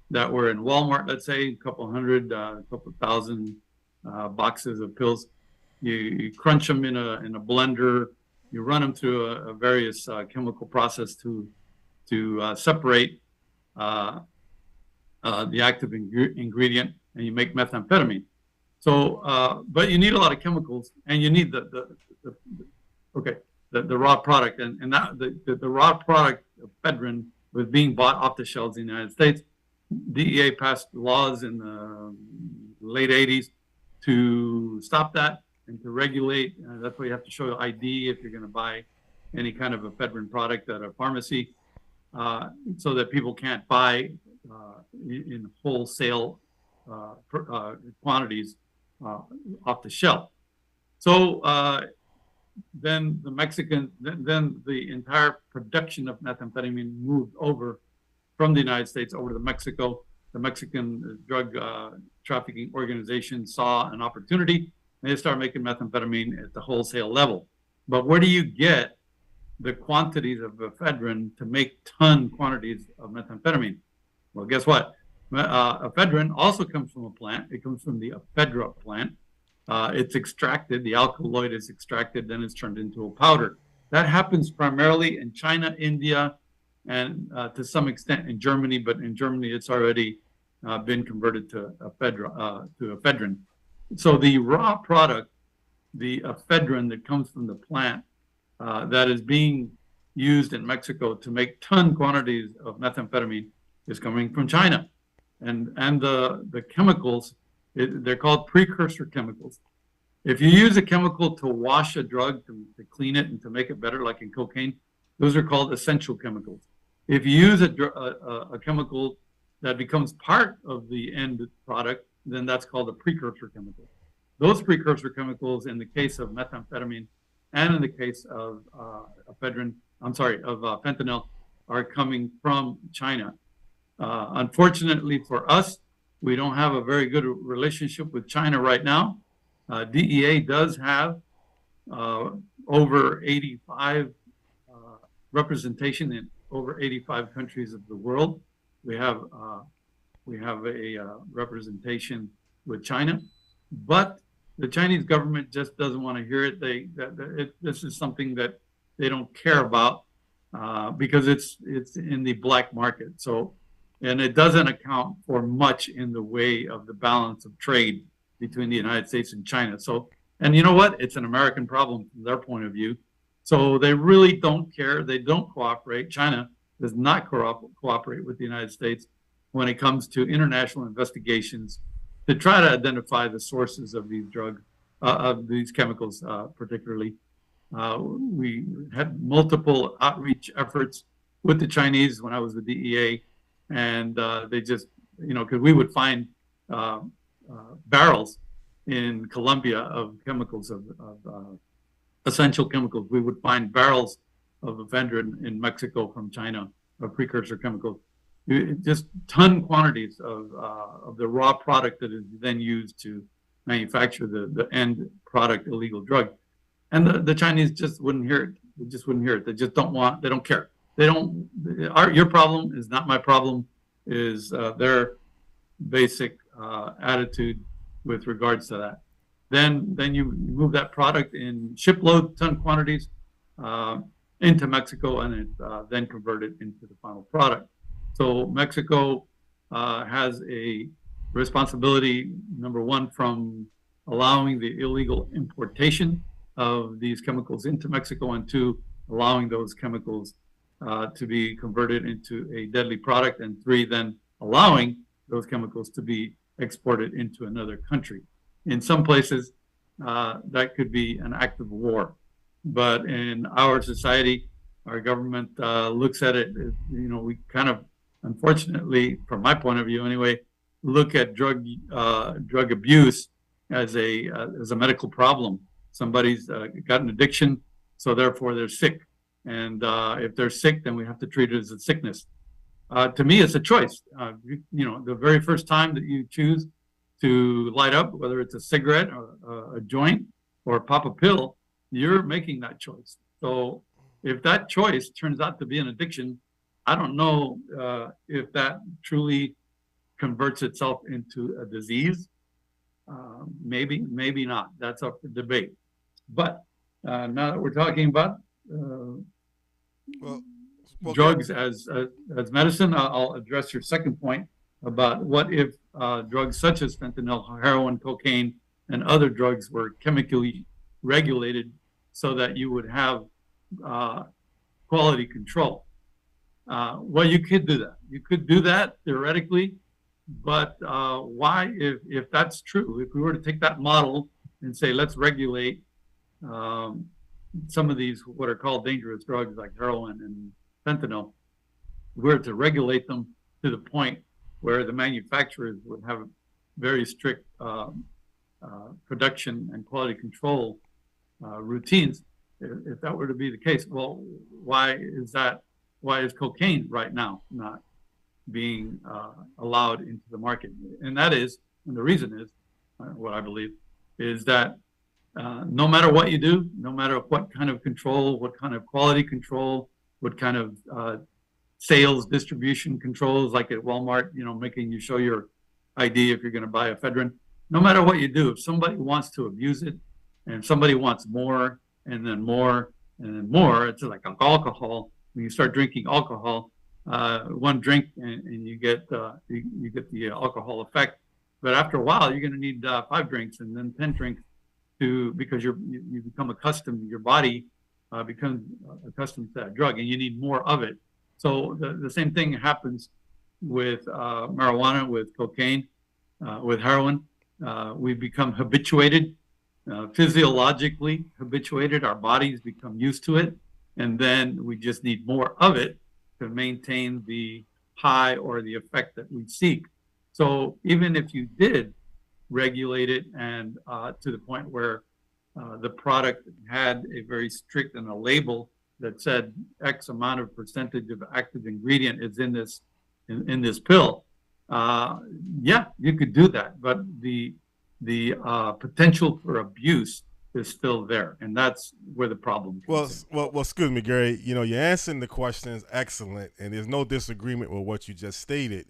that were in Walmart, let's say, a couple thousand boxes of pills. You crunch them in a blender. You run them through a various chemical process to separate the active ingredient, and you make methamphetamine. So, but you need a lot of chemicals, and you need the raw product, and that the raw product of ephedrine was being bought off the shelves in the United States. DEA passed laws in the late 80s to stop that and to regulate. That's why you have to show ID if you're going to buy any kind of ephedrine product at a pharmacy, so that people can't buy in wholesale quantities off the shelf. So then the entire production of methamphetamine moved over from the United States over to Mexico. The Mexican drug trafficking organization saw an opportunity, and they started making methamphetamine at the wholesale level. But where do you get the quantities of ephedrine to make ton quantities of methamphetamine? Well, guess what? Ephedrine also comes from a plant. It comes from the ephedra plant. It's extracted, the alkaloid is extracted, then it's turned into a powder. That happens primarily in China, India, and to some extent in Germany, but in Germany it's already been converted to ephedrine. So the raw product, the ephedrine that comes from the plant that is being used in Mexico to make ton quantities of methamphetamine is coming from China. And the chemicals, they're called precursor chemicals. If you use a chemical to wash a drug, to clean it and to make it better, like in cocaine, those are called essential chemicals. If you use a chemical that becomes part of the end product, then that's called a precursor chemical. Those precursor chemicals, in the case of methamphetamine and in the case of fentanyl, are coming from China. Unfortunately for us, we don't have a very good relationship with China right now. DEA does have over 85 representation in over 85 countries of the world. We have a representation with China, but the Chinese government just doesn't want to hear it. This is something that they don't care about because it's in the black market. So, and it doesn't account for much in the way of the balance of trade between the United States and China. So, and you know what? It's an American problem from their point of view. So they really don't care. They don't cooperate. China does not cooperate with the United States when it comes to international investigations to try to identify the sources of these drugs, of these chemicals particularly. We had multiple outreach efforts with the Chinese when I was with DEA, and they just, because we would find barrels in Colombia of chemicals, of essential chemicals. We would find barrels of ephedrine in Mexico from China, of precursor chemicals. Just ton quantities of the raw product that is then used to manufacture the end product illegal drug. And the Chinese just wouldn't hear it. They just wouldn't hear it. They just don't care. Your problem is not my problem, is their basic attitude with regards to that. Then you move that product in shipload ton quantities into Mexico, and it then converted into the final product. So Mexico has a responsibility, number one, from allowing the illegal importation of these chemicals into Mexico, and two, allowing those chemicals to be converted into a deadly product, and three, then allowing those chemicals to be exported into another country. In some places, that could be an act of war. But in our society, our government looks at it, we kind of, unfortunately, from my point of view anyway, look at drug abuse as a medical problem. Somebody's got an addiction, so therefore they're sick. And if they're sick, then we have to treat it as a sickness. To me, it's a choice. The very first time that you choose to light up, whether it's a cigarette or a joint or pop a pill, you're making that choice. So if that choice turns out to be an addiction, I don't know if that truly converts itself into a disease. Maybe, maybe not. That's up for debate. But now that we're talking about drugs as medicine, I'll address your second point about what if drugs such as fentanyl, heroin, cocaine, and other drugs were chemically regulated so that you would have quality control. Well, you could do that. You could do that theoretically, but why, if that's true, if we were to take that model and say, let's regulate some of these what are called dangerous drugs like heroin and fentanyl, if we were to regulate them to the point where the manufacturers would have very strict production and quality control routines, if that were to be the case, well, why is that? Why is cocaine right now not being allowed into the market? And the reason is, what I believe, is that no matter what you do, no matter what kind of control, what kind of quality control, what kind of sales distribution controls, like at Walmart, making you show your ID if you're going to buy ephedrine, no matter what you do, if somebody wants to abuse it and somebody wants more and then more and then more, it's like alcohol. When you start drinking alcohol, one drink and you get the alcohol effect. But after a while, you're going to need 5 drinks and then 10 drinks because you become accustomed. Your body becomes accustomed to that drug, and you need more of it. So the same thing happens with marijuana, with cocaine, with heroin. We become habituated, physiologically habituated. Our bodies become used to it, and then we just need more of it to maintain the high or the effect that we seek. So even if you did regulate it and to the point where the product had a very strict and a label that said X amount of percentage of active ingredient is in this pill, yeah, you could do that, but the potential for abuse is still there, and that's where the problem comes in. Well, excuse me, Gary. You know, you're answering the questions excellent, and there's no disagreement with what you just stated.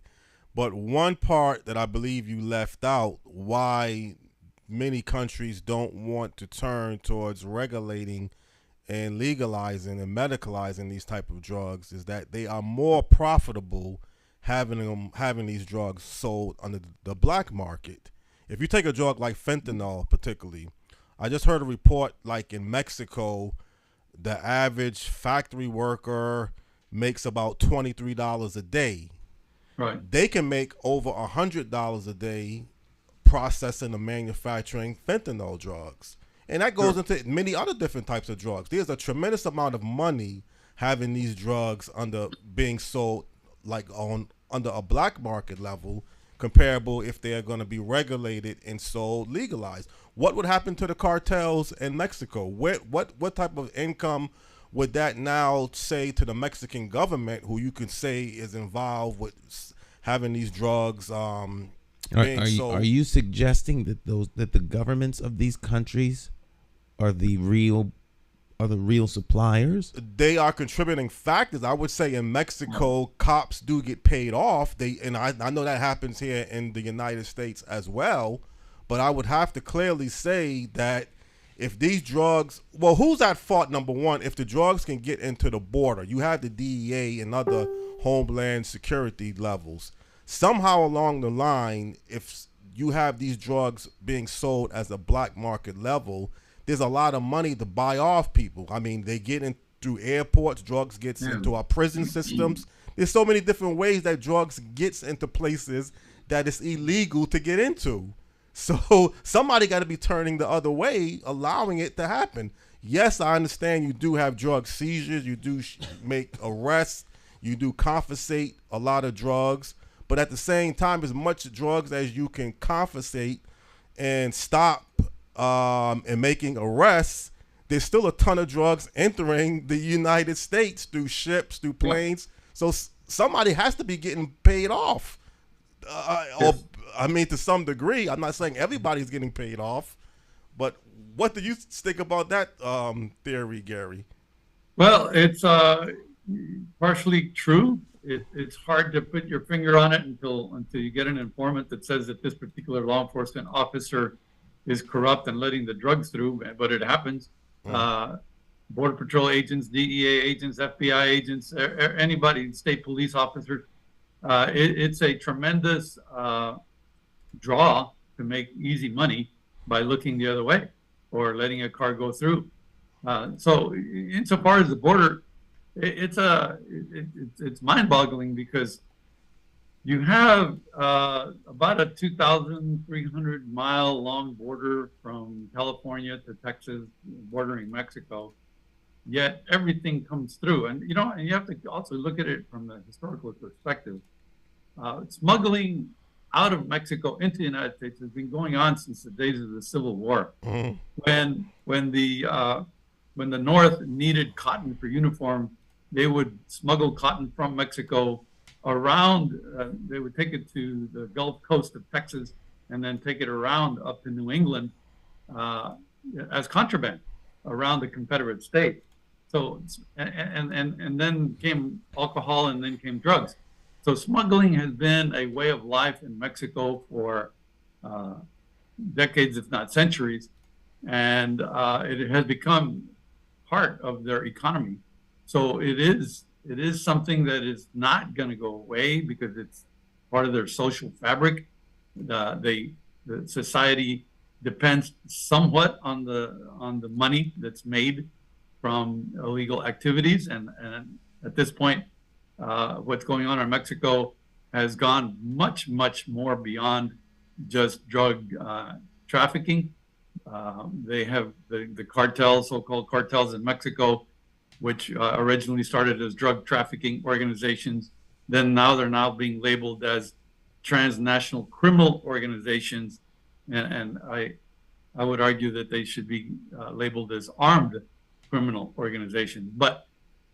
But one part that I believe you left out, why many countries don't want to turn towards regulating and legalizing and medicalizing these type of drugs, is that they are more profitable having these drugs sold on the black market. If you take a drug like fentanyl, particularly, I just heard a report like in Mexico, the average factory worker makes about $23 a day. Right. They can make over $100 a day processing and manufacturing fentanyl drugs. And that goes into many other different types of drugs. There's a tremendous amount of money having these drugs being sold like under a black market level, comparable if they are going to be regulated and sold legalized. What would happen to the cartels in Mexico? What type of income would that now say to the Mexican government, who you could say is involved with having these drugs being sold? Are you suggesting that the governments of these countries are the real suppliers? They are contributing factors. I would say in Mexico, cops do get paid off. I know that happens here in the United States as well. But I would have to clearly say that if these drugs, well, who's at fault, number one, if the drugs can get into the border? You have the DEA and other homeland security levels. Somehow along the line, if you have these drugs being sold as a black market level, there's a lot of money to buy off people. I mean, they get in through airports, drugs gets into our prison systems. There's so many different ways that drugs gets into places that it's illegal to get into. So somebody got to be turning the other way, allowing it to happen. Yes, I understand you do have drug seizures. You do make arrests. You do confiscate a lot of drugs. But at the same time, as much drugs as you can confiscate and stop and making arrests, there's still a ton of drugs entering the United States through ships, through planes. So somebody has to be getting paid off. Or I mean, to some degree. I'm not saying everybody's getting paid off, but what do you think about that theory, Gary? Well, it's partially true. It's hard to put your finger on it until you get an informant that says that this particular law enforcement officer is corrupt and letting the drugs through, but it happens. Border Patrol agents, DEA agents, FBI agents, anybody, state police officers. It's a tremendous draw to make easy money by looking the other way or letting a car go through. So insofar as the border, it's mind-boggling because you have about a 2,300 mile long border from California to Texas, bordering Mexico. Yet everything comes through, and you have to also look at it from the historical perspective. Smuggling out of Mexico into the United States has been going on since the days of the Civil War. Mm-hmm. When the North needed cotton for uniform, they would smuggle cotton from Mexico around. They would take it to the Gulf Coast of Texas and then take it around up to New England as contraband around the Confederate States. So and then came alcohol, and then came drugs. So smuggling has been a way of life in Mexico for decades, if not centuries, and it has become part of their economy. So it is it is something that is not going to go away because it's part of their social fabric. The society depends somewhat on the money that's made from illegal activities, and at this point, what's going on in Mexico has gone much more beyond just drug trafficking. They have the cartels, so-called cartels in Mexico, which originally started as drug trafficking organizations. Then they're now being labeled as transnational criminal organizations, and I would argue that they should be labeled as armed criminal organizations. But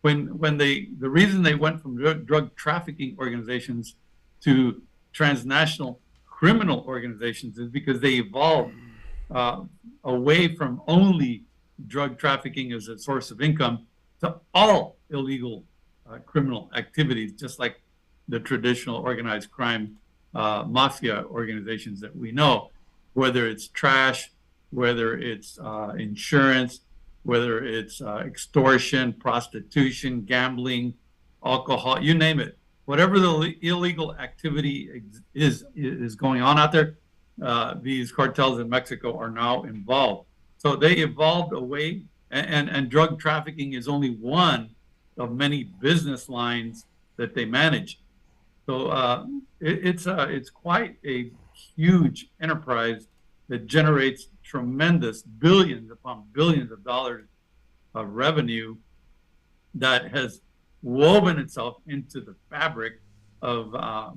the reason they went from drug trafficking organizations to transnational criminal organizations is because they evolved away from only drug trafficking as a source of income to all illegal criminal activities, just like the traditional organized crime mafia organizations that we know, whether it's trash, whether it's insurance, whether it's extortion, prostitution, gambling, alcohol, you name it. Whatever the illegal activity is going on out there, these cartels in Mexico are now involved. So they evolved away, and drug trafficking is only one of many business lines that they manage. So it's quite a huge enterprise that generates tremendous billions upon billions of dollars of revenue that has woven itself into the fabric of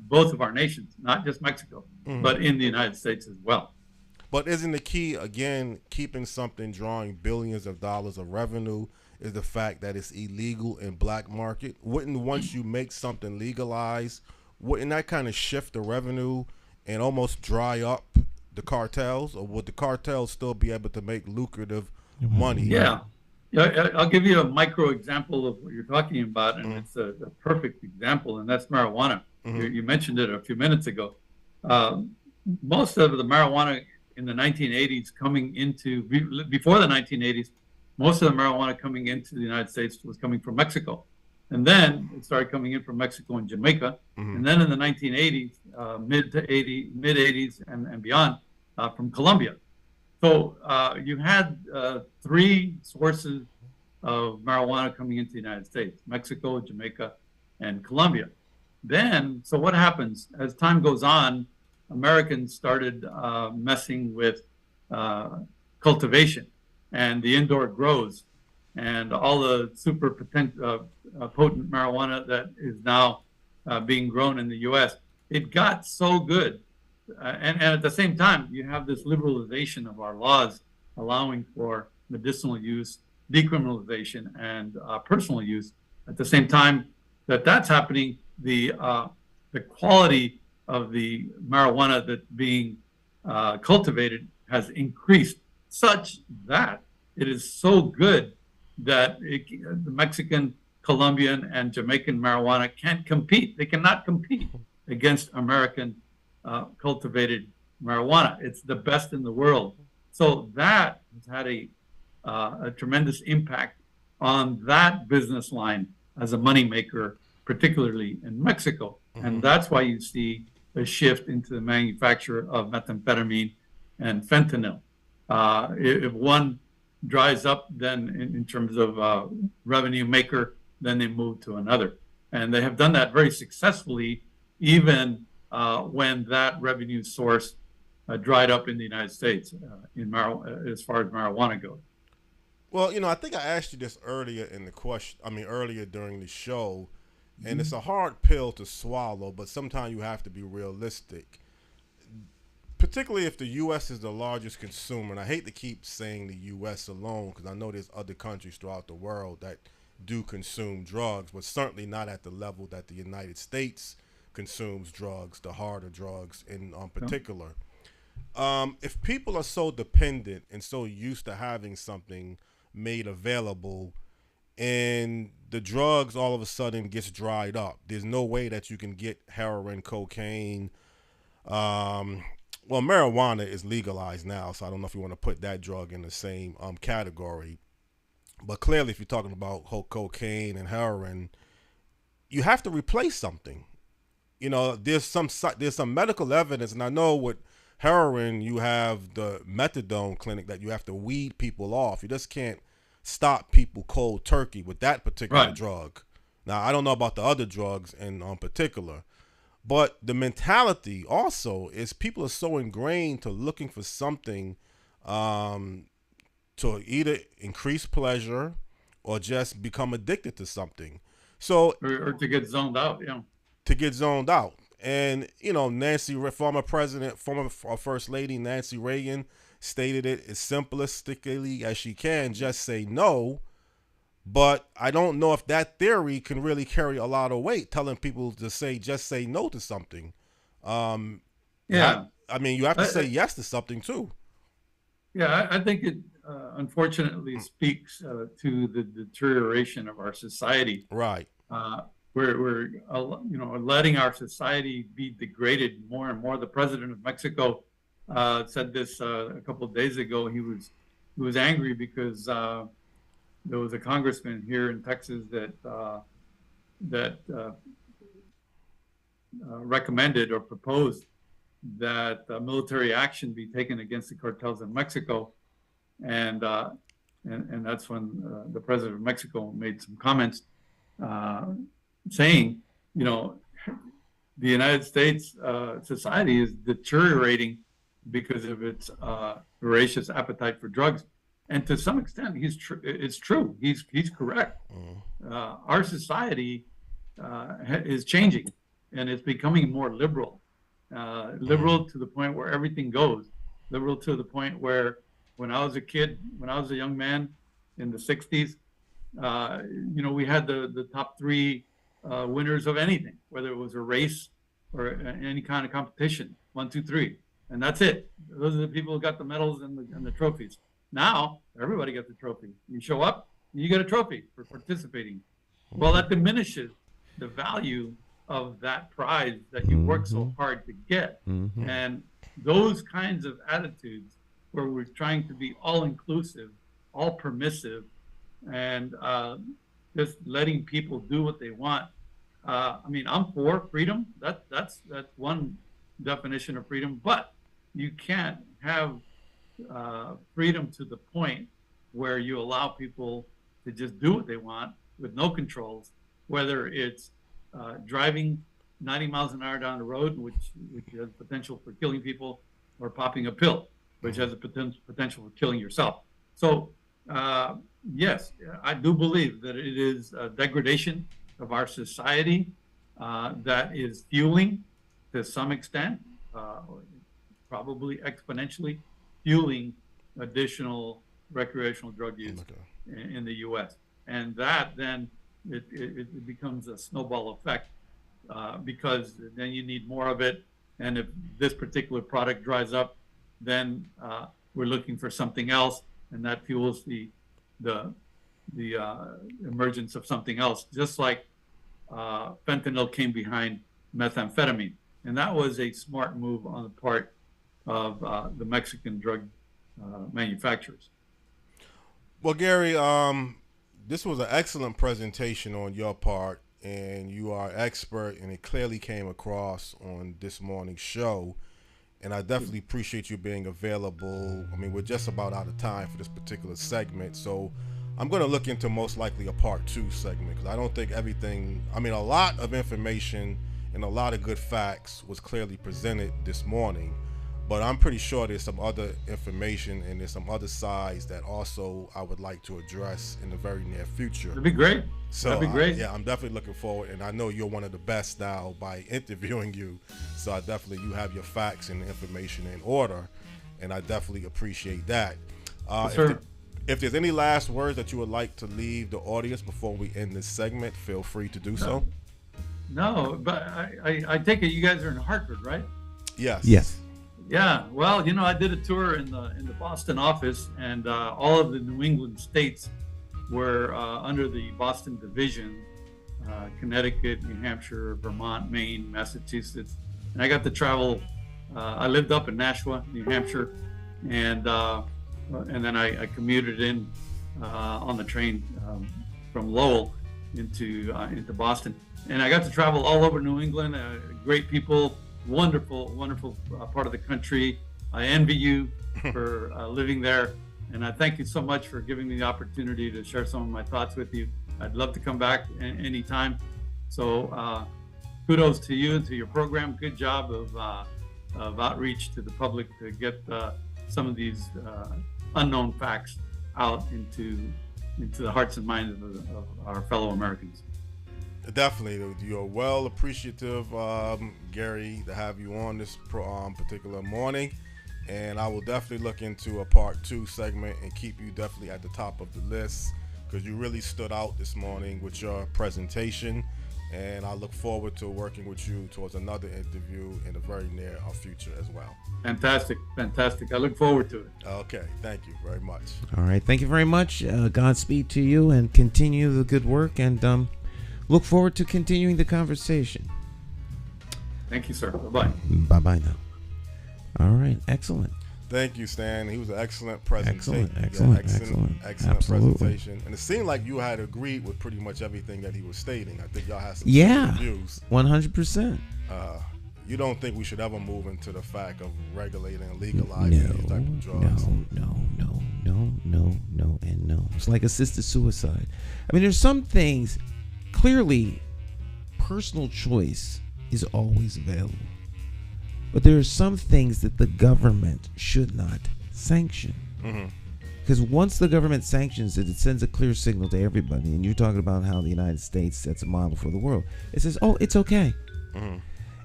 both of our nations, not just Mexico, but in the United States as well. But isn't the key, again, keeping something drawing billions of dollars of revenue is the fact that it's illegal in black market? Wouldn't, once you make something legalized, wouldn't that kind of shift the revenue and almost dry up the cartels? Or would the cartels still be able to make lucrative money? Yeah. I'll give you a micro example of what you're talking about, and it's a perfect example, and that's marijuana. You mentioned it a few minutes ago. Most of the marijuana in the 1980s before the 1980s, most of the marijuana coming into the United States was coming from Mexico. And then it started coming in from Mexico and Jamaica. And then in the 1980s, mid 80s and beyond, from Colombia. So you had three sources of marijuana coming into the United States: Mexico, Jamaica, and Colombia. Then, so what happens? As time goes on, Americans started messing with cultivation and the indoor grows and all the super potent marijuana that is now being grown in the U.S. It got so good. And at the same time, you have this liberalization of our laws allowing for medicinal use, decriminalization, and personal use. At the same time that's happening, the quality of the marijuana that's being cultivated has increased such that it is so good that the Mexican, Colombian, and Jamaican marijuana can't compete. They cannot compete against American cultivated marijuana. It's the best in the world. So that has had a tremendous impact on that business line as a moneymaker, particularly in Mexico. And that's why you see a shift into the manufacture of methamphetamine and fentanyl. If one dries up, then in terms of revenue maker, then they move to another. And they have done that very successfully, even when that revenue source dried up in the United States as far as marijuana goes. Well, I think I asked you this earlier earlier during the show, and it's a hard pill to swallow, but sometimes you have to be realistic, particularly if the U.S. is the largest consumer. And I hate to keep saying the U.S. alone, because I know there's other countries throughout the world that do consume drugs, but certainly not at the level that the United States consumes drugs, the harder drugs in particular. If people are so dependent and so used to having something made available, and the drugs all of a sudden gets dried up, there's no way that you can get heroin, cocaine. Well, marijuana is legalized now, so I don't know if you want to put that drug in the same category. But clearly, if you're talking about cocaine and heroin, you have to replace something. There's some medical evidence, and I know with heroin you have the methadone clinic that you have to weed people off. You just can't stop people cold turkey with that particular drug. Now, I don't know about the other drugs in particular, but the mentality also is people are so ingrained to looking for something to either increase pleasure or just become addicted to something. So or to get zoned out, to get zoned out. And, former First Lady Nancy Reagan stated it as simplistically as she can, just say no. But I don't know if that theory can really carry a lot of weight, telling people to just say no to something. You have to say yes to something too. Yeah, I think it unfortunately speaks to the deterioration of our society. Right. We're letting our society be degraded more and more. The president of Mexico said this a couple of days ago. He was angry because there was a congressman here in Texas that recommended or proposed that military action be taken against the cartels in Mexico, and that's when the president of Mexico made some comments saying, the United States society is deteriorating because of its voracious appetite for drugs. And to some extent, it's true. He's correct. Our society is changing, and it's becoming more liberal. Liberal to the point where everything goes. Liberal to the point where when I was a kid, when I was a young man in the 60s, we had the top three winners of anything, whether it was a race or any kind of competition, 1, 2, 3. And that's it. Those are the people who got the medals and the trophies. Now, everybody gets a trophy. You show up, you get a trophy for participating. Well, that diminishes the value of that prize that you work so hard to get. And those kinds of attitudes where we're trying to be all-inclusive, all permissive, and just letting people do what they want. I'm for freedom. That's one definition of freedom, but you can't have freedom to the point where you allow people to just do what they want with no controls, whether it's driving 90 miles an hour down the road, which has potential for killing people, or popping a pill, which has a potential for killing yourself. So yes, I do believe that it is a degradation of our society that is fueling, to some extent, probably exponentially, fueling additional recreational drug use in the U.S. And that then it becomes a snowball effect because then you need more of it. And if this particular product dries up, then we're looking for something else, and that fuels the emergence of something else. Just like fentanyl came behind methamphetamine, and that was a smart move on the part of the Mexican drug manufacturers. Well, Gary, this was an excellent presentation on your part, and you are expert, and it clearly came across on this morning's show. And I definitely appreciate you being available. I mean, we're just about out of time for this particular segment, so I'm going to look into most likely a part 2 segment, because I don't think everything, a lot of information and a lot of good facts was clearly presented this morning, but I'm pretty sure there's some other information and there's some other sides that also I would like to address in the very near future. That'd be great. So that'd be great. I'm definitely looking forward, and I know you're one of the best now by interviewing you. So you have your facts and information in order, and I definitely appreciate that. If there's any last words that you would like to leave the audience before we end this segment, feel free to do so. No, but I take it you guys are in Hartford, right? Yes. Yes. Yeah, well, I did a tour in the Boston office, and all of the New England states were under the Boston division, Connecticut, New Hampshire, Vermont, Maine, Massachusetts. And I got to travel. I lived up in Nashua, New Hampshire, and then I commuted in on the train from Lowell into Boston. and I got to travel all over New England. Great people, wonderful, wonderful part of the country. I envy you for living there, and I thank you so much for giving me the opportunity to share some of my thoughts with you. I'd love to come back anytime. So kudos to you and to your program. Good job of outreach to the public to get some of these unknown facts out into the hearts and minds of our fellow Americans. Definitely, you're well appreciative, Gary, to have you on this particular morning, and I will definitely look into a part 2 segment and keep you definitely at the top of the list, because you really stood out this morning with your presentation, and I look forward to working with you towards another interview in the very near future as well. Fantastic. I look forward to it. Okay, thank you very much. All right, thank you very much. Godspeed to you, and continue the good work, and look forward to continuing the conversation. Thank you, sir. Bye-bye. Bye-bye now. All right, excellent. Thank you, Stan. He was an excellent presentation. Excellent Absolutely. Presentation. And it seemed like you had agreed with pretty much everything that he was stating. I think y'all had some views. 100%. You don't think we should ever move into the fact of regulating and legalizing these type of drugs? No. It's like assisted suicide. I mean, there's some things, clearly, personal choice is always available. But there are some things that the government should not sanction. Because once the government sanctions it, it sends a clear signal to everybody. And you're talking about how the United States sets a model for the world. It says, oh, it's okay.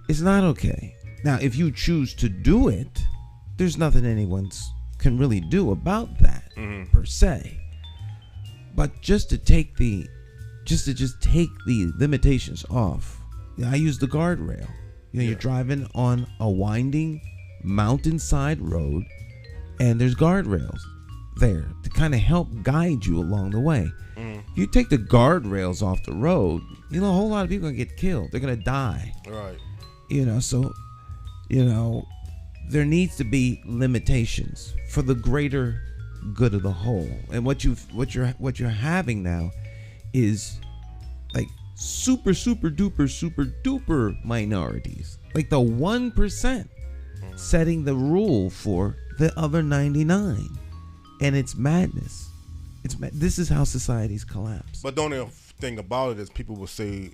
It's not okay. Now, if you choose to do it, there's nothing anyone can really do about that, per se. But just to take the limitations off. I use the guardrail. You're driving on a winding mountainside road, and there's guardrails there to kind of help guide you along the way. You take the guardrails off the road, a whole lot of people are going to get killed. They're going to die. Right. So there needs to be limitations for the greater good of the whole. And what you're having now is like super duper minorities, like the 1% setting the rule for the other 99, and it's madness. This is how societies collapse. But the only thing about it is people will say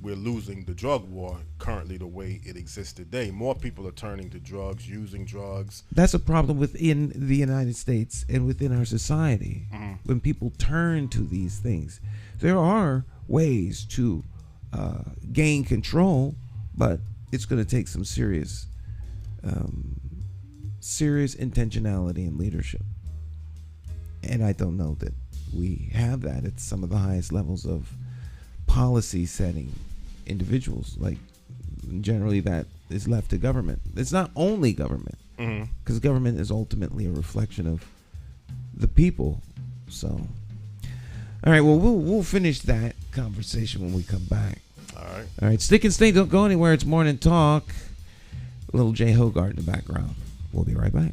we're losing the drug war currently the way it exists today. More people are turning to drugs, using drugs. That's a problem within the United States and within our society. When people turn to these things, there are ways to gain control, but it's going to take some serious intentionality and leadership. And I don't know that we have that at some of the highest levels of policy setting individuals. Like, generally that is left to government. It's not only government, because government is ultimately a reflection of the people. So, all right, well, we'll finish that conversation when we come back. All right, stick and stay. Don't go anywhere. It's Morning Talk. Little Jay Hogart in the background. We'll be right back.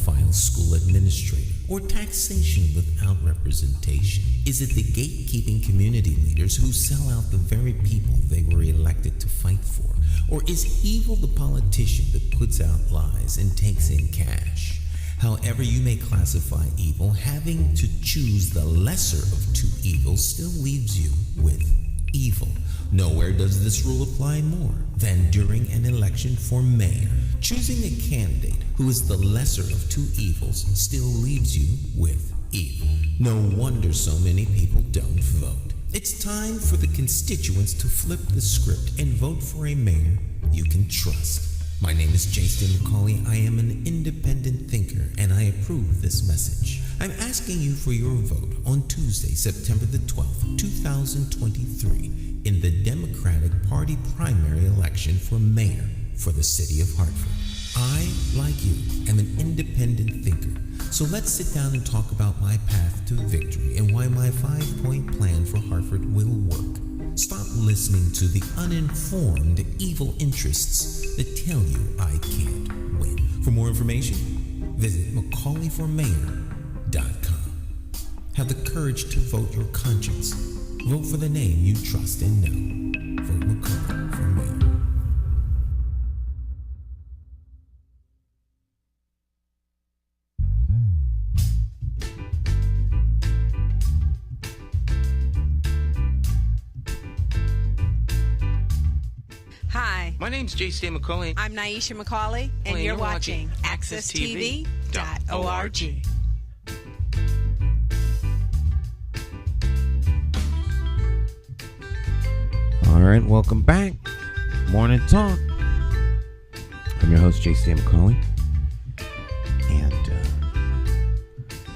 file school administrator or taxation without representation? Is it the gatekeeping community leaders who sell out the very people they were elected to fight for? Or is evil the politician that puts out lies and takes in cash? However you may classify evil, having to choose the lesser of two evils still leaves you with evil. Nowhere does this rule apply more than during an election for mayor. Choosing a candidate who is the lesser of two evils still leaves you with evil. No wonder so many people don't vote. It's time for the constituents to flip the script and vote for a mayor you can trust. My name is Jason McCauley. I am an independent thinker, and I approve this message. I'm asking you for your vote on Tuesday, September the 12th, 2023, in the Democratic Party primary election for mayor for the city of Hartford. I, like you, am an independent thinker. So let's sit down and talk about my path to victory and why my 5-point plan for Hartford will work. Stop listening to the uninformed evil interests that tell you I can't win. For more information, visit McCauleyformayor.com. Have the courage to vote your conscience. Vote for the name you trust and know. Vote McCauley for mayor. Hi, My name's Jason McCauley. I'm Nyesha McCauley, and you're watching AccessTV.org. All right, welcome back. Morning Talk. I'm your host, Jason McCauley. And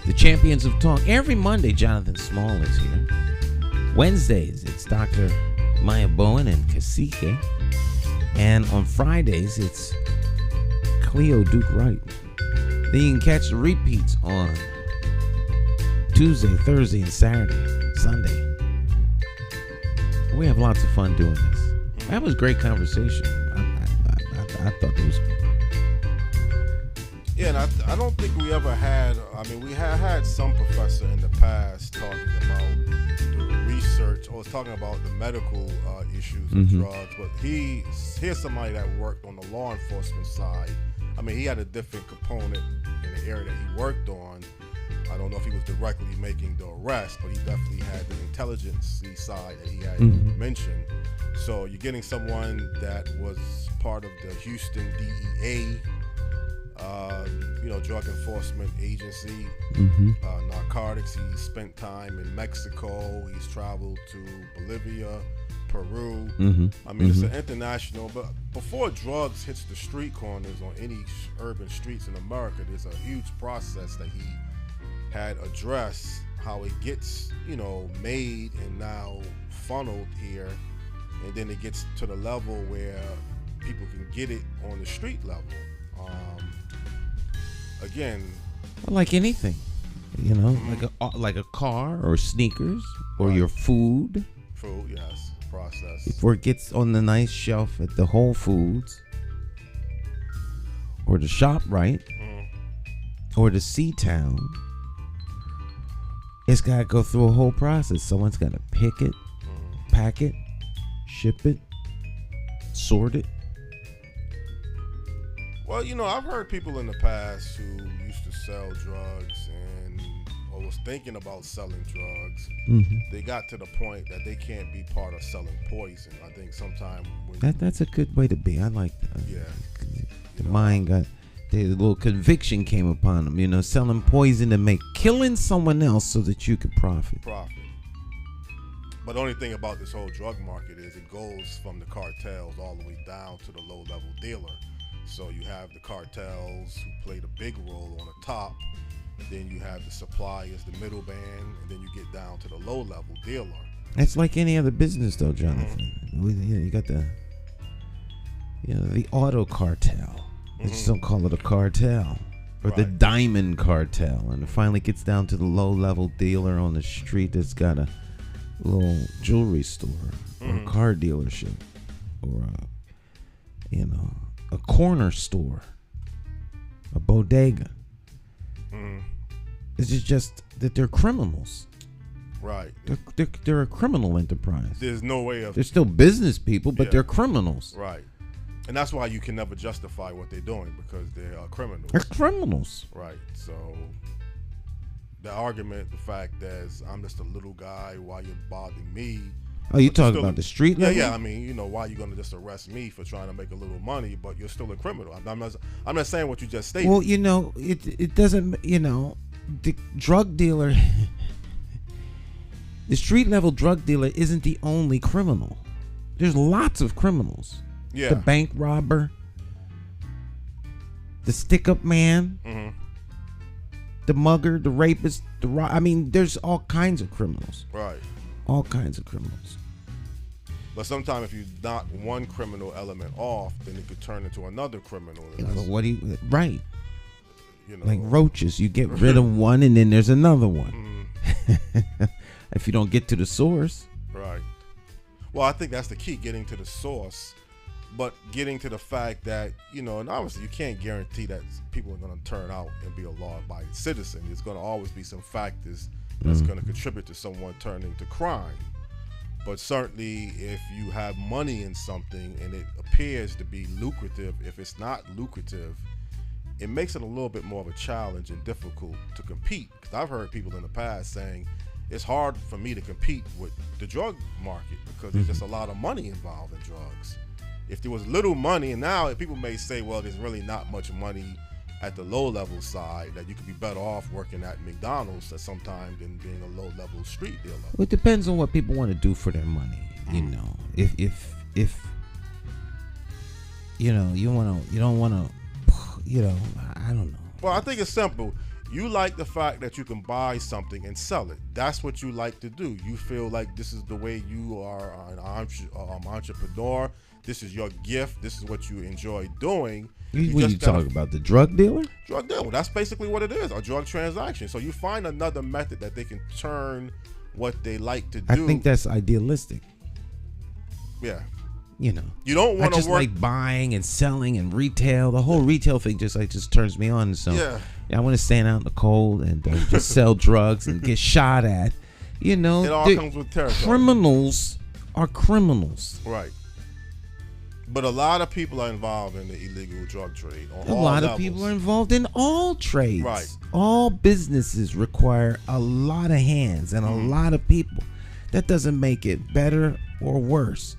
the champions of talk. Every Monday, Jonathan Small is here. Wednesdays, it's Dr. Maya Bowen and Cacique. And on Fridays, it's Cleo Duke Wright. Then you can catch the repeats on Tuesday, Thursday, and Saturday, Sunday. We have lots of fun doing this. That was great conversation. I thought it was. Yeah, and I don't think we ever had. I mean, we had some professor in the past talking about the research, or was talking about the medical issues of drugs. But here's somebody that worked on the law enforcement side. I mean, he had a different component in the area that he worked on. I don't know if he was directly making the arrest, but he definitely had the intelligence side that he had mentioned. So you're getting someone that was part of the Houston DEA, drug enforcement agency, narcotics. He spent time in Mexico. He's traveled to Bolivia, Peru. I mean, it's an international. But before drugs hits the street corners on any urban streets in America, there's a huge process that he had addressed, how it gets, made and now funneled here, and then it gets to the level where people can get it on the street level. Again, Like anything, like a car or sneakers or your food. Food, yes, process. Before it gets on the nice shelf at the Whole Foods or the ShopRite or the C-Town, it's got to go through a whole process. Someone's got to pick it, pack it, ship it, sort it. Well, I've heard people in the past who used to sell drugs or was thinking about selling drugs. They got to the point that they can't be part of selling poison. I think sometime That's a good way to be. I like that. Yeah. The mind got the little conviction came upon them. Selling poison to make killing someone else so that you could profit. But the only thing about this whole drug market is it goes from the cartels all the way down to the low-level dealer. So you have the cartels who play the big role on the top, and then you have the suppliers, the middleman, and then you get down to the low-level dealer. It's like any other business, though, Jonathan. You got the auto cartel. They just don't call it a cartel, or the diamond cartel. And it finally gets down to the low-level dealer on the street that's got a little jewelry store or a car dealership or a corner store, a bodega. It's just that they're criminals. Right. They're a criminal enterprise. There's no way of. They're still business people, but they're criminals. Right. And that's why you can never justify what they're doing, because they are criminals. They're criminals. Right. So the argument, the fact that I'm just a little guy, why you're bothering me. Oh, you talking about the street level? Yeah. I mean, why you gonna just arrest me for trying to make a little money, but you're still a criminal? I'm not saying what you just stated. Well, it doesn't. The drug dealer, the street level drug dealer isn't the only criminal. There's lots of criminals. Yeah. The bank robber, the stick-up man, the mugger, the rapist, there's all kinds of criminals. Right. All kinds of criminals. But sometimes if you knock one criminal element off, then it could turn into another criminal. Right. Like roaches, you get rid of one and then there's another one. If you don't get to the source. Right. Well, I think that's the key, getting to the source. But getting to the fact that, and obviously you can't guarantee that people are going to turn out and be a law-abiding citizen. There's going to always be some factors that's going to contribute to someone turning to crime. But certainly if you have money in something and it appears to be lucrative, if it's not lucrative, it makes it a little bit more of a challenge and difficult to compete. Because I've heard people in the past saying, it's hard for me to compete with the drug market because there's just a lot of money involved in drugs. If there was little money, and now people may say, well, there's really not much money at the low level side, that you could be better off working at McDonald's at some time than being a low level street dealer. Well, it depends on what people want to do for their money. If you don't want to, I don't know. Well, I think it's simple. You like the fact that you can buy something and sell it. That's what you like to do. You feel like this is the way you are an entrepreneur. This is your gift. This is what you enjoy doing. What you talking about? The drug dealer? Drug dealer. That's basically what it is, a drug transaction. So you find another method that they can turn what they like to do. I think that's idealistic. Yeah. You don't want to work. Like buying and selling and retail. The whole retail thing just turns me on. So yeah, I want to stand out in the cold and just sell drugs and get shot at. It all comes with territory. Criminals are criminals. Right. But a lot of people are involved in the illegal drug trade. A lot of people are involved in all trades. Right. All businesses require a lot of hands and a lot of people. That doesn't make it better or worse.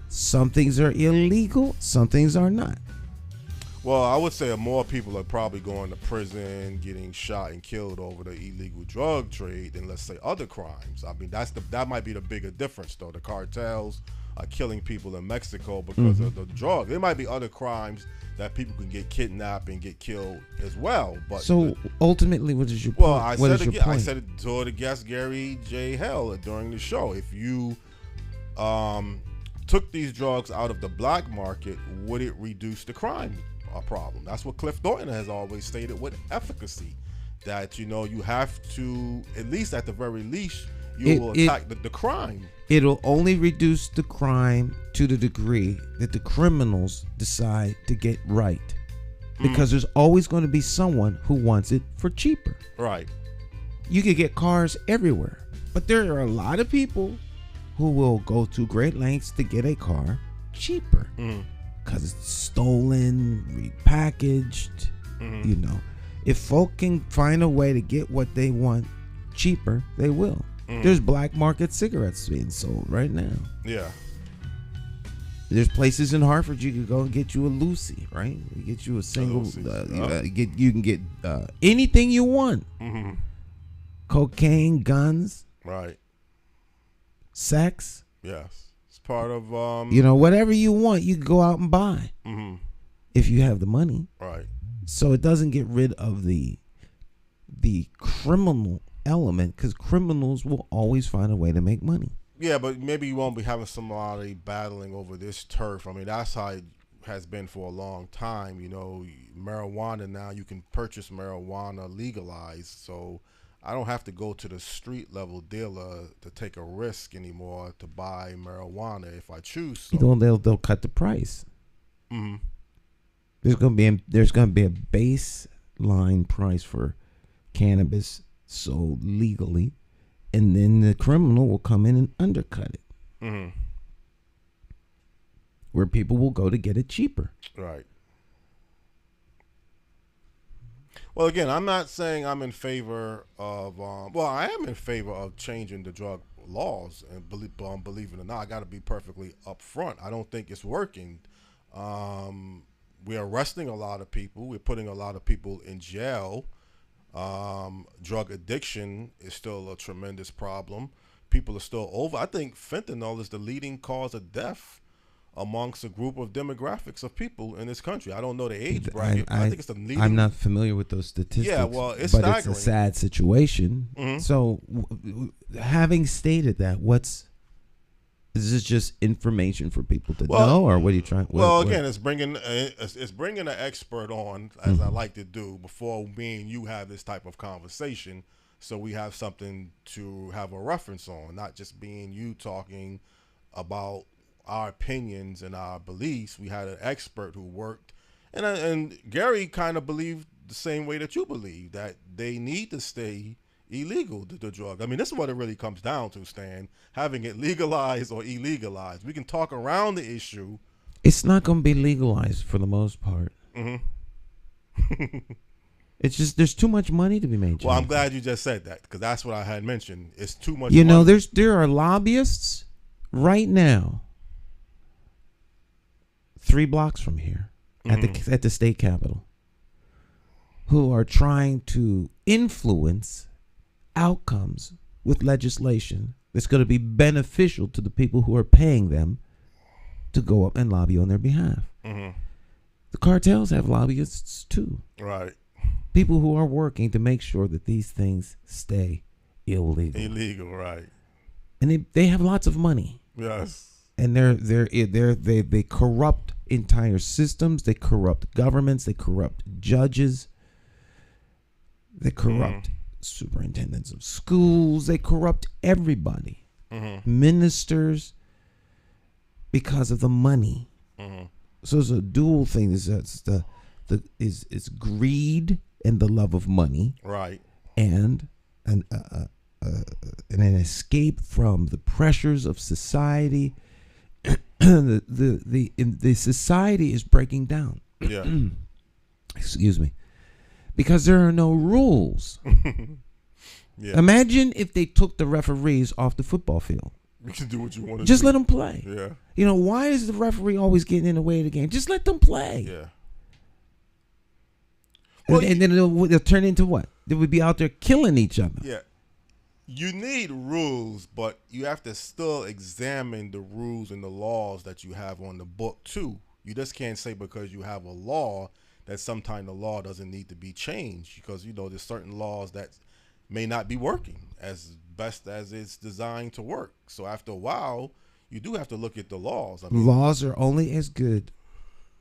Some things are illegal, some things are not. Well, I would say more people are probably going to prison, getting shot and killed over the illegal drug trade than, let's say, other crimes. I mean, that might be the bigger difference, though. The cartels are killing people in Mexico because of the drug. There might be other crimes that people can get kidnapped and get killed as well. But so ultimately, what is your point? Well, I said it to the guest Gary J. Hale during the show. If you took these drugs out of the black market, would it reduce the crime problem? That's what Cliff Thornton has always stated with efficacy, that you have to, at least at the very least, you will attack the crime. It'll only reduce the crime to the degree that the criminals decide to get right, because there's always going to be someone who wants it for cheaper. Right. You could get cars everywhere, but there are a lot of people who will go to great lengths to get a car cheaper because it's stolen, repackaged. If folk can find a way to get what they want cheaper, they will. There's black market cigarettes being sold right now. Yeah. There's places in Hartford you can go and get you a Lucy, right? You get you a single. You can get anything you want. Cocaine, guns. Right. Sex. Yes. It's part of whatever you want, you can go out and buy. If you have the money. Right. So it doesn't get rid of the criminal element, because criminals will always find a way to make money. Yeah, but maybe you won't be having somebody battling over this turf. I mean, that's how it has been for a long time. Marijuana now, you can purchase marijuana legalized, so I don't have to go to the street level dealer to take a risk anymore to buy marijuana if I choose. So. They'll cut the price. There's gonna be a baseline price for cannabis sold legally, and then the criminal will come in and undercut it. Mm-hmm. Where people will go to get it cheaper. Right. Well, again, I'm not saying I'm in favor of. I am in favor of changing the drug laws, and believe it or not, I got to be perfectly upfront. I don't think it's working. We're arresting a lot of people. We're putting a lot of people in jail. Drug addiction is still a tremendous problem. People are still over. I think fentanyl is the leading cause of death amongst a group of demographics of people in this country. I don't know the age bracket. I think it's the leading. I'm not familiar with those statistics. Yeah, well, it's but staggering. It's a sad situation. Mm-hmm. So, having stated that, is this just information for people to know, or what are you trying? Again, it's bringing an expert on, as I like to do, before me and you have this type of conversation, so we have something to have a reference on, not just being you talking about our opinions and our beliefs. We had an expert who worked, and Gary kind of believed the same way that you believe, that they need to stay illegal, the drug. I mean, this is what it really comes down to, Stan, having it legalized or illegalized. We can talk around the issue. It's not going to be legalized for the most part. Mm-hmm. It's just there's too much money to be made. Well, I'm glad you just said that, because that's what I had mentioned. It's too much money. You know, there are lobbyists right now 3 blocks from here at the state capitol who are trying to influence outcomes with legislation that's going to be beneficial to the people who are paying them to go up and lobby on their behalf. Mm-hmm. The cartels have lobbyists too. Right. People who are working to make sure that these things stay illegal. Illegal, right. And they have lots of money. Yes. And they corrupt entire systems. They corrupt governments. They corrupt judges. They corrupt superintendents of schools. They corrupt everybody. Ministers, because of the money. So it's a dual thing. It's greed and the love of money, right? And an escape from the pressures of society. The society is breaking down. Yeah. Excuse me. Because there are no rules. Yeah. Imagine if they took the referees off the football field. You can do what you want to do. Just let them play. Yeah. You know, why is the referee always getting in the way of the game? Just let them play. Yeah. Well, and then it'll turn into what? They would be out there killing each other. Yeah. You need rules, but you have to still examine the rules and the laws that you have on the book too. You just can't say because you have a law that sometimes the law doesn't need to be changed, because, you know, there's certain laws that may not be working as best as it's designed to work. So after a while, you do have to look at the laws. I mean, laws are only as good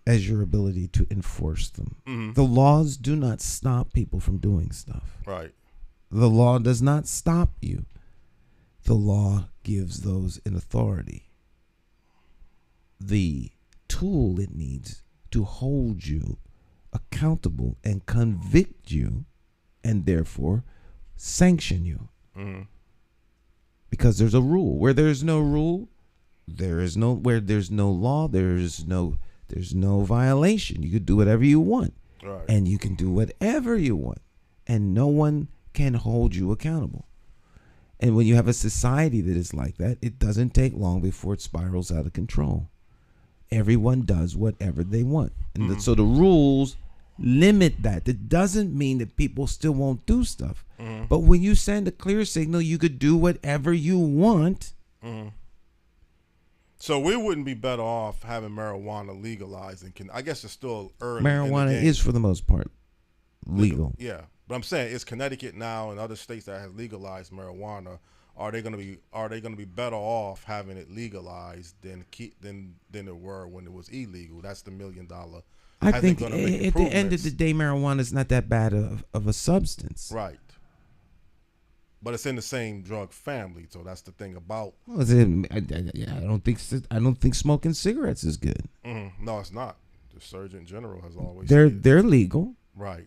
as your ability to enforce them. Mm-hmm. The laws do not stop people from doing stuff. Right. The law does not stop you. The law gives those in authority the tool it needs to hold you accountable and convict you, and therefore sanction you. Mm-hmm. Because there's a rule. Where there's no rule, where there's no law, there's no violation. You can do whatever you want. Right. And you can do whatever you want, and no one can hold you accountable. And when you have a society that is like that, it doesn't take long before it spirals out of control. Everyone does whatever they want. And so the rules limit that. That doesn't mean that people still won't do stuff. Mm-hmm. But when you send a clear signal, you could do whatever you want. Mm-hmm. So we wouldn't be better off having marijuana legalized. And I guess it's still early. Marijuana is, for the most part, legal. Yeah. But I'm saying, it's Connecticut now and other states that have legalized marijuana. Are they going to be better off having it legalized than it were when it was illegal? That's the $1 million. I think at the end of the day, marijuana is not that bad of a substance. Right. But it's in the same drug family, so that's the thing about. Well, I don't think smoking cigarettes is good. Mm-hmm. No, it's not. The Surgeon General has always they're legal. Right.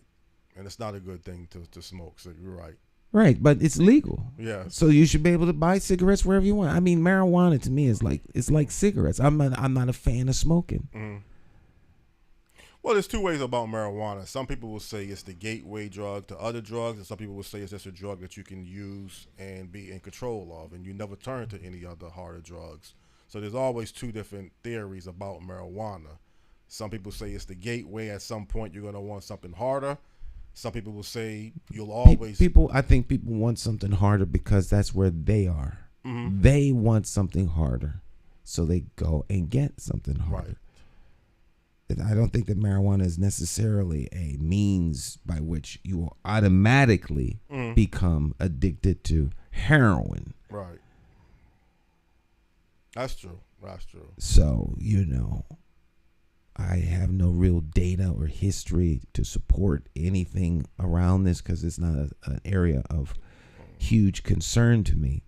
And it's not a good thing to smoke. So you're right. Right, but it's legal. Yeah. So you should be able to buy cigarettes wherever you want. I mean, marijuana to me is like cigarettes. I'm not a fan of smoking. Mm-hmm. Well, there's two ways about marijuana. Some people will say it's the gateway drug to other drugs, and some people will say it's just a drug that you can use and be in control of, and you never turn to any other harder drugs. So there's always two different theories about marijuana. Some people say it's the gateway. At some point, you're going to want something harder. Some people will say you'll always... I think people want something harder because that's where they are. Mm-hmm. They want something harder, so they go and get something harder. Right. I don't think that marijuana is necessarily a means by which you will automatically become addicted to heroin. Right. That's true. So, I have no real data or history to support anything around this because it's not an area of huge concern to me.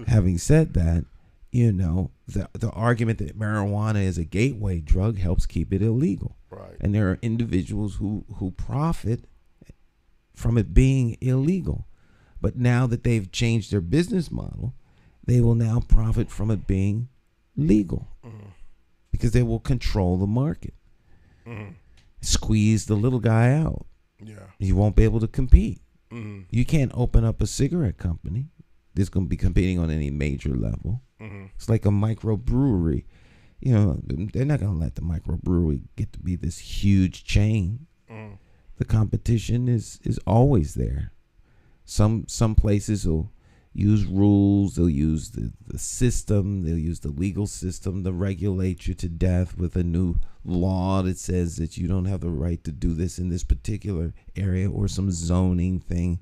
Having said that, the argument that marijuana is a gateway drug helps keep it illegal. Right. And there are individuals who profit from it being illegal. But now that they've changed their business model, they will now profit from it being legal. Mm-hmm. Because they will control the market. Mm-hmm. Squeeze the little guy out. Yeah. You won't be able to compete. Mm-hmm. You can't open up a cigarette company that's going to be competing on any major level. Mm-hmm. It's like a microbrewery. They're not going to let the microbrewery get to be this huge chain. Mm-hmm. The competition is always there. Some places will use rules. They'll use the system. They'll use the legal system to regulate you to death with a new law that says that you don't have the right to do this in this particular area or some zoning thing.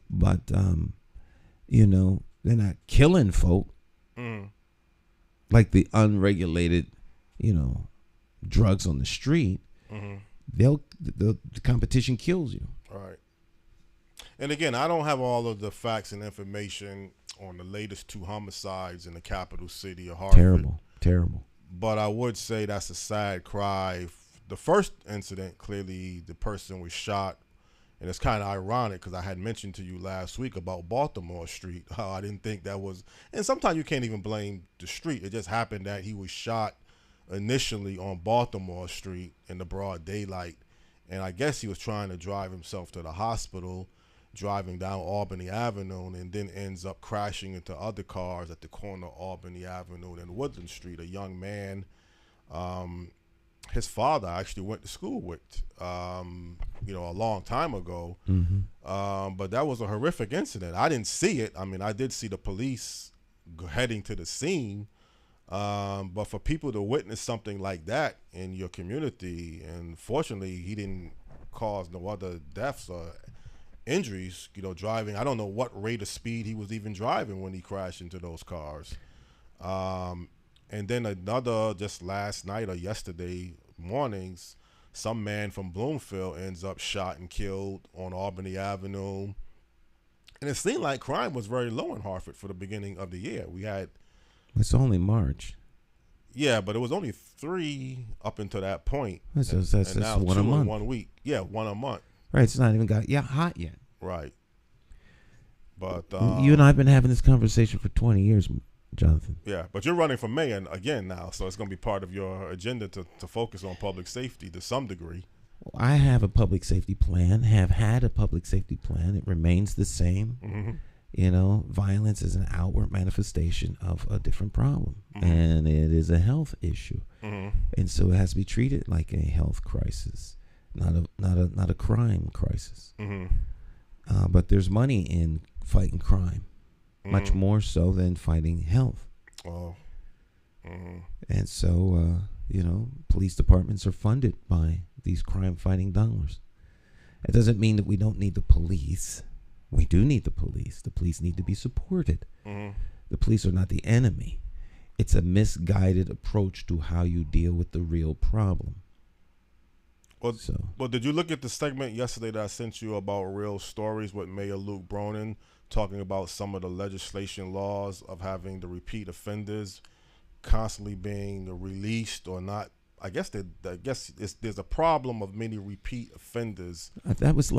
But, they're not killing folk like the unregulated, drugs on the street. Mm-hmm. The competition kills you. All right. And again, I don't have all of the facts and information on the latest 2 homicides in the capital city of Hartford. Terrible. But I would say that's a sad cry. The first incident, clearly the person was shot. And it's kind of ironic because I had mentioned to you last week about Baltimore Street, how I didn't think that was, and sometimes you can't even blame the street. It just happened that he was shot initially on Baltimore Street in the broad daylight. And I guess he was trying to drive himself to the hospital, driving down Albany Avenue, and then ends up crashing into other cars at the corner of Albany Avenue and Woodland Street. A young man, his father actually went to school with, a long time ago. Mm-hmm. But that was a horrific incident. I didn't see it. I mean, I did see the police heading to the scene. But for people to witness something like that in your community, and fortunately he didn't cause no other deaths or injuries, driving. I don't know what rate of speed he was even driving when he crashed into those cars. And then another, just last night or yesterday mornings, some man from Bloomfield ends up shot and killed on Albany Avenue. And it seemed like crime was very low in Hartford for the beginning of the year. It's only March. Yeah, but it was only 3 up until that point. That's now 1 2 a month. in 1 week. Yeah, 1 a month. Right, it's not even got hot yet. Right. But you and I have been having this conversation for 20 years, Jonathan. Yeah, but you're running for mayor again now, so it's going to be part of your agenda to focus on public safety to some degree. I have a public safety plan, have had a public safety plan. It remains the same. Mm-hmm. Violence is an outward manifestation of a different problem, mm-hmm. and it is a health issue. Mm-hmm. And so it has to be treated like a health crisis, not a crime crisis. Mm-hmm. But there's money in fighting crime, much more so than fighting health. Oh. Mm-hmm. And so, police departments are funded by these crime-fighting dollars. It doesn't mean that we don't need the police. We do need the police. The police need to be supported. Mm-hmm. The police are not the enemy. It's a misguided approach to how you deal with the real problem. Well, did you look at the segment yesterday that I sent you about real stories with Mayor Luke Bronin talking about some of the legislation laws of having the repeat offenders constantly being released or not? I guess there's a problem of many repeat offenders. That was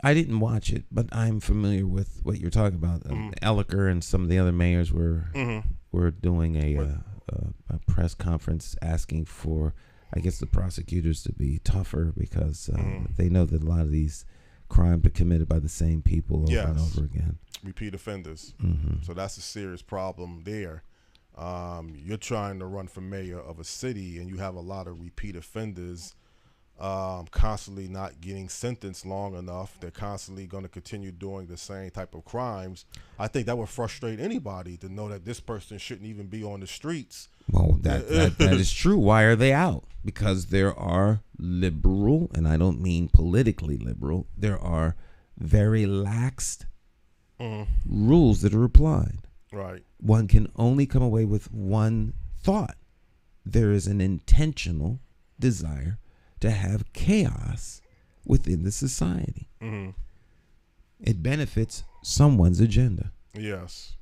I didn't watch it, but I'm familiar with what you're talking about. Elliker and some of the other mayors were doing a press conference asking for, I guess, the prosecutors to be tougher because they know that a lot of these crimes are committed by the same people over and over again. Repeat offenders. So that's a serious problem there. You're trying to run for mayor of a city and you have a lot of repeat offenders constantly not getting sentenced long enough. They're constantly going to continue doing the same type of crimes. I think that would frustrate anybody to know that this person shouldn't even be on the streets. Well, that is true. Why are they out? Because there are liberal, and I don't mean politically liberal, there are very laxed rules that are applied. Right. One can only come away with one thought. There is an intentional desire to have chaos within the society. It benefits someone's agenda. Yes.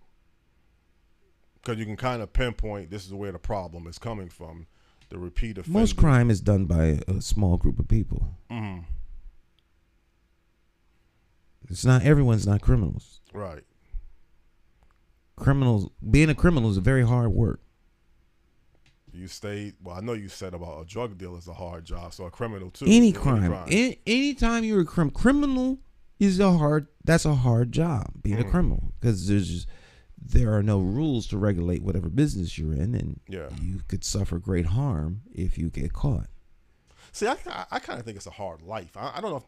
Because you can kind of pinpoint this is where the problem is coming from. The repeat offender. Most crime is done by a small group of people. Everyone's not criminals. Right. Being a criminal is a very hard work. I know you said about a drug dealer is a hard job, so a criminal too. Any crime. Anytime you're a criminal is that's a hard job, being a criminal, because there are no rules to regulate whatever business you're in, and you could suffer great harm if you get caught. See, I kind of think it's a hard life. I don't know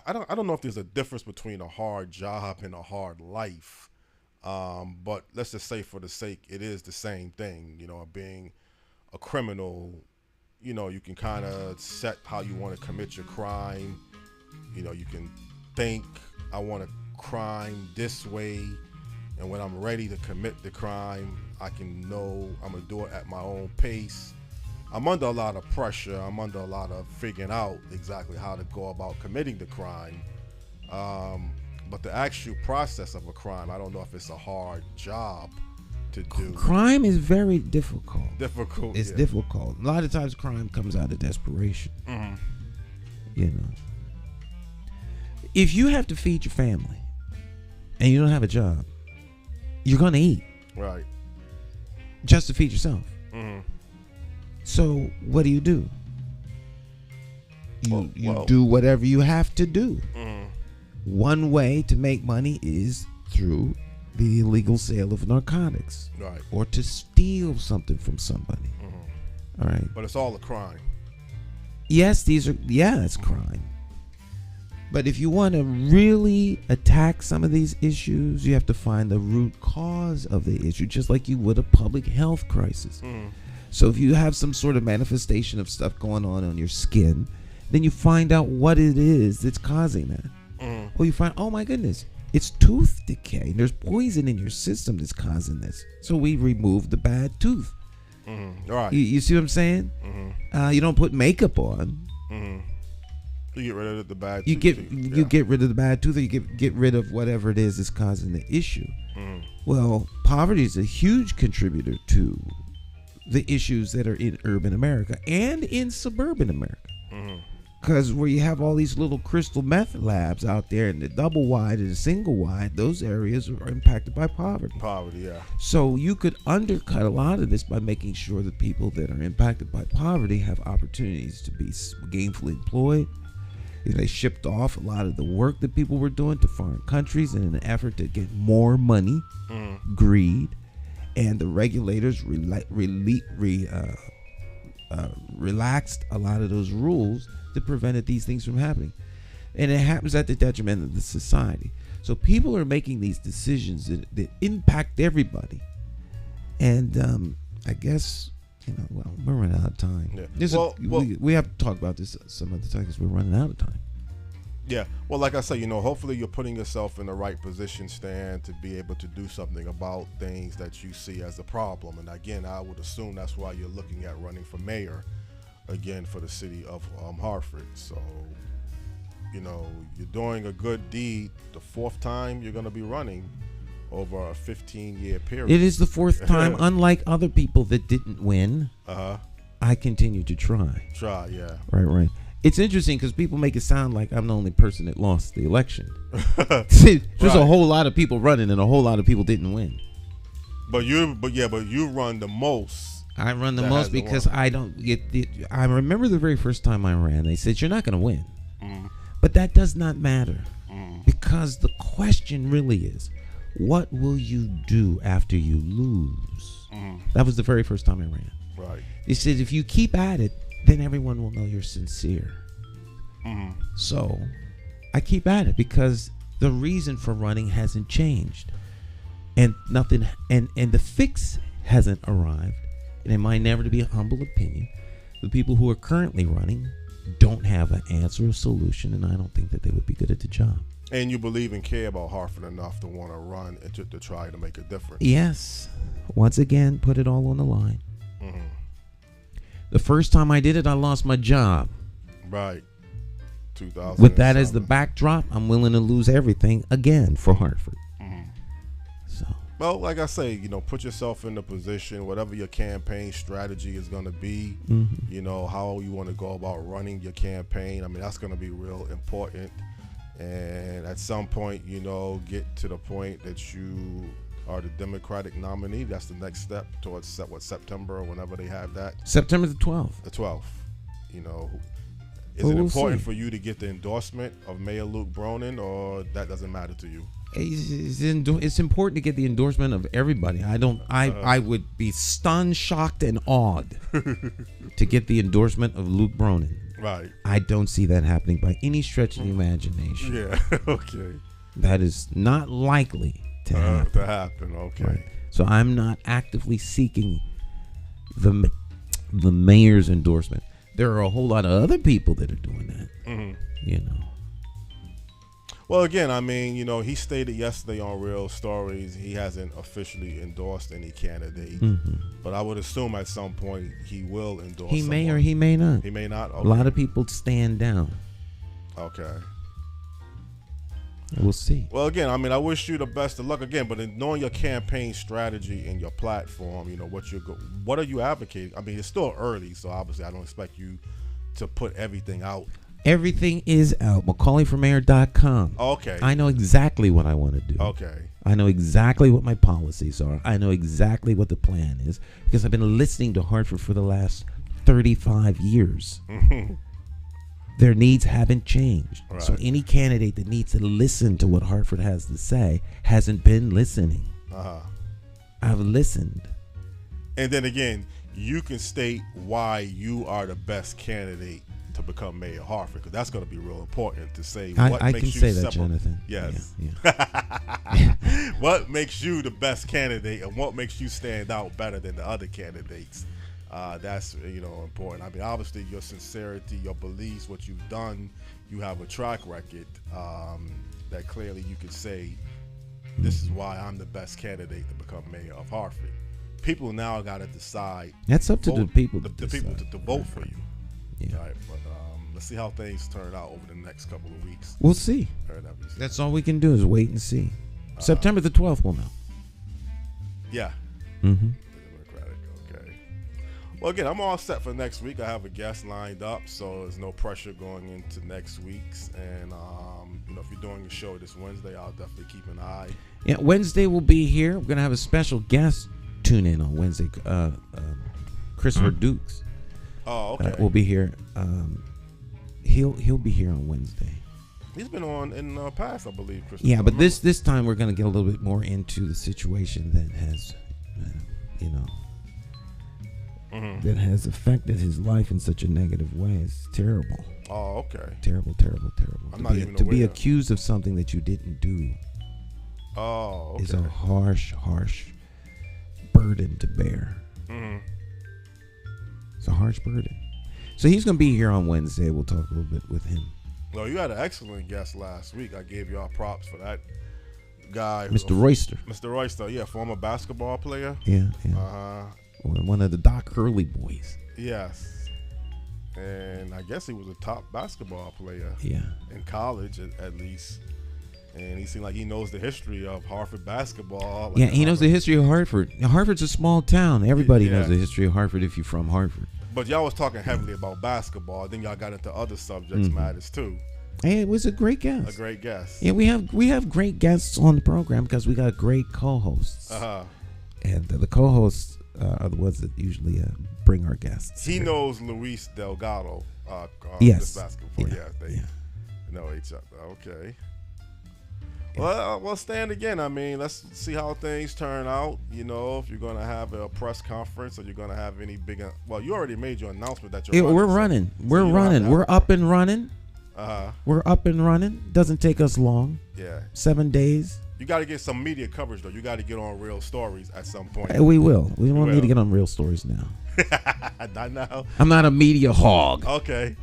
I don't know if there's a difference between a hard job and a hard life. But let's just say for the sake, it is the same thing. Being a criminal, you can kind of set how you want to commit your crime. You can think, I want to crime this way, and when I'm ready to commit the crime, I can know I'm going to do it at my own pace. I'm under a lot of pressure. I'm under a lot of figuring out exactly how to go about committing the crime. But the actual process of a crime, I don't know if it's a hard job to do. Crime is very difficult. It's difficult. A lot of times crime comes out of desperation. If you have to feed your family and you don't have a job, you're going to eat. Right. Just to feed yourself. So what do? You do whatever you have to do. One way to make money is through the illegal sale of narcotics, right, or to steal something from somebody. All right, but it's all a crime. Yes, it's crime. But if you want to really attack some of these issues, you have to find the root cause of the issue, just like you would a public health crisis. So if you have some sort of manifestation of stuff going on your skin, then you find out what it is that's causing that. Or you find, oh my goodness, it's tooth decay. There's poison in your system that's causing this. So we remove the bad tooth. Right. You see what I'm saying? You don't put makeup on. You get rid of the bad tooth. You get rid of the bad tooth, or you get rid of whatever it is that's causing the issue. Well, poverty is a huge contributor to the issues that are in urban America and in suburban America. Because where you have all these little crystal meth labs out there, and the double wide and the single wide, those areas are impacted by poverty. So you could undercut a lot of this by making sure that people that are impacted by poverty have opportunities to be gainfully employed. They shipped off a lot of the work that people were doing to foreign countries in an effort to get more money, greed, and the regulators relaxed a lot of those rules that prevented these things from happening. And it happens at the detriment of the society. So people are making these decisions that impact everybody. And I guess, we're running out of time. We have to talk about this some other time because we're running out of time. Yeah. Well, like I say, hopefully you're putting yourself in the right position, Stan, to be able to do something about things that you see as a problem. And again, I would assume that's why you're looking at running for mayor again for the city of Hartford. So, you're doing a good deed. The fourth time you're going to be running over a 15-year period. It is the fourth time, unlike other people that didn't win. I continue to try. Yeah. Right. It's interesting because people make it sound like I'm the only person that lost the election. There's a whole lot of people running, and a whole lot of people didn't win. But you run the most. I run the most because I don't get the. I remember the very first time I ran, they said you're not going to win, but that does not matter because the question really is, what will you do after you lose? That was the very first time I ran. Right. They said if you keep at it, then everyone will know you're sincere. So I keep at it because the reason for running hasn't changed, and nothing, and the fix hasn't arrived. And in my never to be a humble opinion, the people who are currently running don't have an answer or solution, and I don't think that they would be good at the job. And you believe and care about Hartford enough to want to run and to try to make a difference. Yes. Once again, put it all on the line. The first time I did it, I lost my job. Right. 2000. With that as the backdrop, I'm willing to lose everything again for Hartford. So. Well, like I say, put yourself in the position, whatever your campaign strategy is going to be, how you want to go about running your campaign. I mean, that's going to be real important. And at some point, get to the point that you are the Democratic nominee. That's the next step towards September or whenever they have that. September the 12th. The 12th. Is it important for you to get the endorsement of Mayor Luke Bronin, or that doesn't matter to you? It's important to get the endorsement of everybody. I would be stunned, shocked, and awed to get the endorsement of Luke Bronin. Right. I don't see that happening by any stretch of the imagination. Yeah. Okay. That is not likely to happen. Okay. Right. So I'm not actively seeking the mayor's endorsement. There are a whole lot of other people that are doing that. Well, again, I mean, he stated yesterday on Real Stories he hasn't officially endorsed any candidate, but I would assume at some point he will endorse. He may or he may not. He may not. Okay. A lot of people stand down. Okay. We'll see. Well, again, I mean, I wish you the best of luck again, but in knowing your campaign strategy and your platform, what are you advocating? I mean, it's still early, so obviously I don't expect you to put everything out. Everything is out. McCauleyformayor.com. Okay. I know exactly what I want to do. Okay. I know exactly what my policies are. I know exactly what the plan is because I've been listening to Hartford for the last 35 years. Their needs haven't changed. Right. So any candidate that needs to listen to what Hartford has to say hasn't been listening. I've listened. And then again, you can state why you are the best candidate to become mayor of Hartford, because that's going to be real important to say. What I makes can you say that, Jonathan. Yes. Yeah. What makes you the best candidate, and what makes you stand out better than the other candidates? That's important. I mean, obviously your sincerity, your beliefs, what you've done, you have a track record that clearly you can say, this is why I'm the best candidate to become mayor of Hartford. People now got to decide. That's up to the people. The people to vote for you. Yeah. Right, but let's see how things turn out over the next couple of weeks. We'll see. That's all we can do is wait and see. September the 12th, we'll know. Yeah. Democratic, okay. Well, again, I'm all set for next week. I have a guest lined up, so there's no pressure going into next week's. And, if you're doing a show this Wednesday, I'll definitely keep an eye. Yeah, Wednesday we'll be here. We're going to have a special guest tune in on Wednesday, Christopher Dukes. Oh, okay. We'll be here. He'll be here on Wednesday. He's been on in the past, I believe, Christopher. Yeah, but this time we're going to get a little bit more into the situation that has, that has affected his life in such a negative way. It's terrible. Oh, okay. Terrible. I'm not even to aware. be accused of something that you didn't do. Oh, okay. Is a harsh burden to bear. It's a harsh burden. So he's going to be here on Wednesday. We'll talk a little bit with him. No, you had an excellent guest last week. I gave y'all props for that guy. Mr. Royster. Mr. Royster, yeah, former basketball player. Yeah. One of the Doc Hurley boys. Yes. And I guess he was a top basketball player. Yeah. In college, at least. And he seemed like he knows the history of Hartford basketball. He knows the history of Hartford. Hartford's a small town. Everybody knows the history of Hartford if you're from Hartford. But y'all was talking heavily about basketball. Then y'all got into other subjects matters too. Hey, it was a great guest. A great guest. Yeah, we have great guests on the program because we got great co-hosts. And the co-hosts are the ones that usually bring our guests. He knows Luis Delgado. Yes. This basketball. Yeah, they know each other. Okay. Well, we'll stand again. I mean, let's see how things turn out. You know, if you're going to have a press conference or you're going to have any big. Well, you already made your announcement that you're running. We're running. We're running. We're up and running. We're up and running. Doesn't take us long. Yeah. 7 days. You got to get some media coverage, though. You got to get on Real Stories at some point. We will. We won't need to get on Real Stories now. Not now. I'm not a media hog. Okay.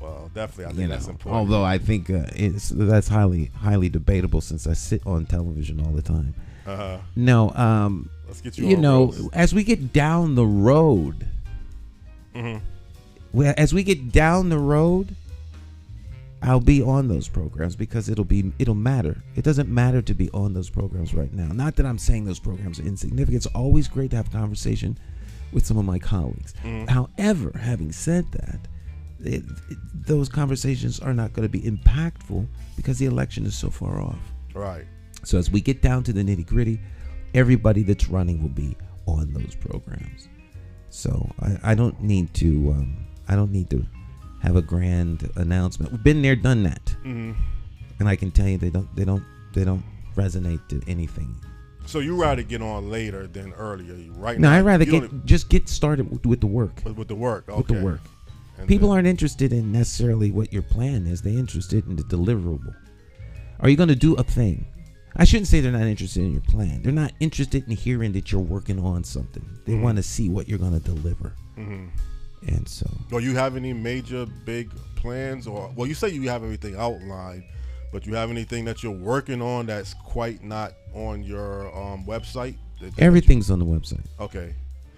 Well, definitely, I think that's important. Although I think that's highly debatable since I sit on television all the time. No, let's get you on as we get down the road, I'll be on those programs because it'll matter. It doesn't matter to be on those programs right now. Not that I'm saying those programs are insignificant. It's always great to have a conversation with some of my colleagues. However, having said that, those conversations are not going to be impactful because the election is so far off. Right. So as we get down to the nitty gritty, everybody that's running will be on those programs. So I don't need to have a grand announcement. We've been there, done that, and I can tell you they don't resonate to anything. So you rather get on later than earlier, right? No, I'd rather get started with the work. With the work, okay. With the work. People aren't interested in necessarily what your plan is. They're interested in the deliverable. Are you going to do a thing? I shouldn't say they're not interested in your plan. They're not interested in hearing that you're working on something. They want to see what you're going to deliver. And so. Do you have any major big plans? Well, you say you have everything outlined, but you have anything that you're working on that's quite not on your website? Everything's on the website. Okay.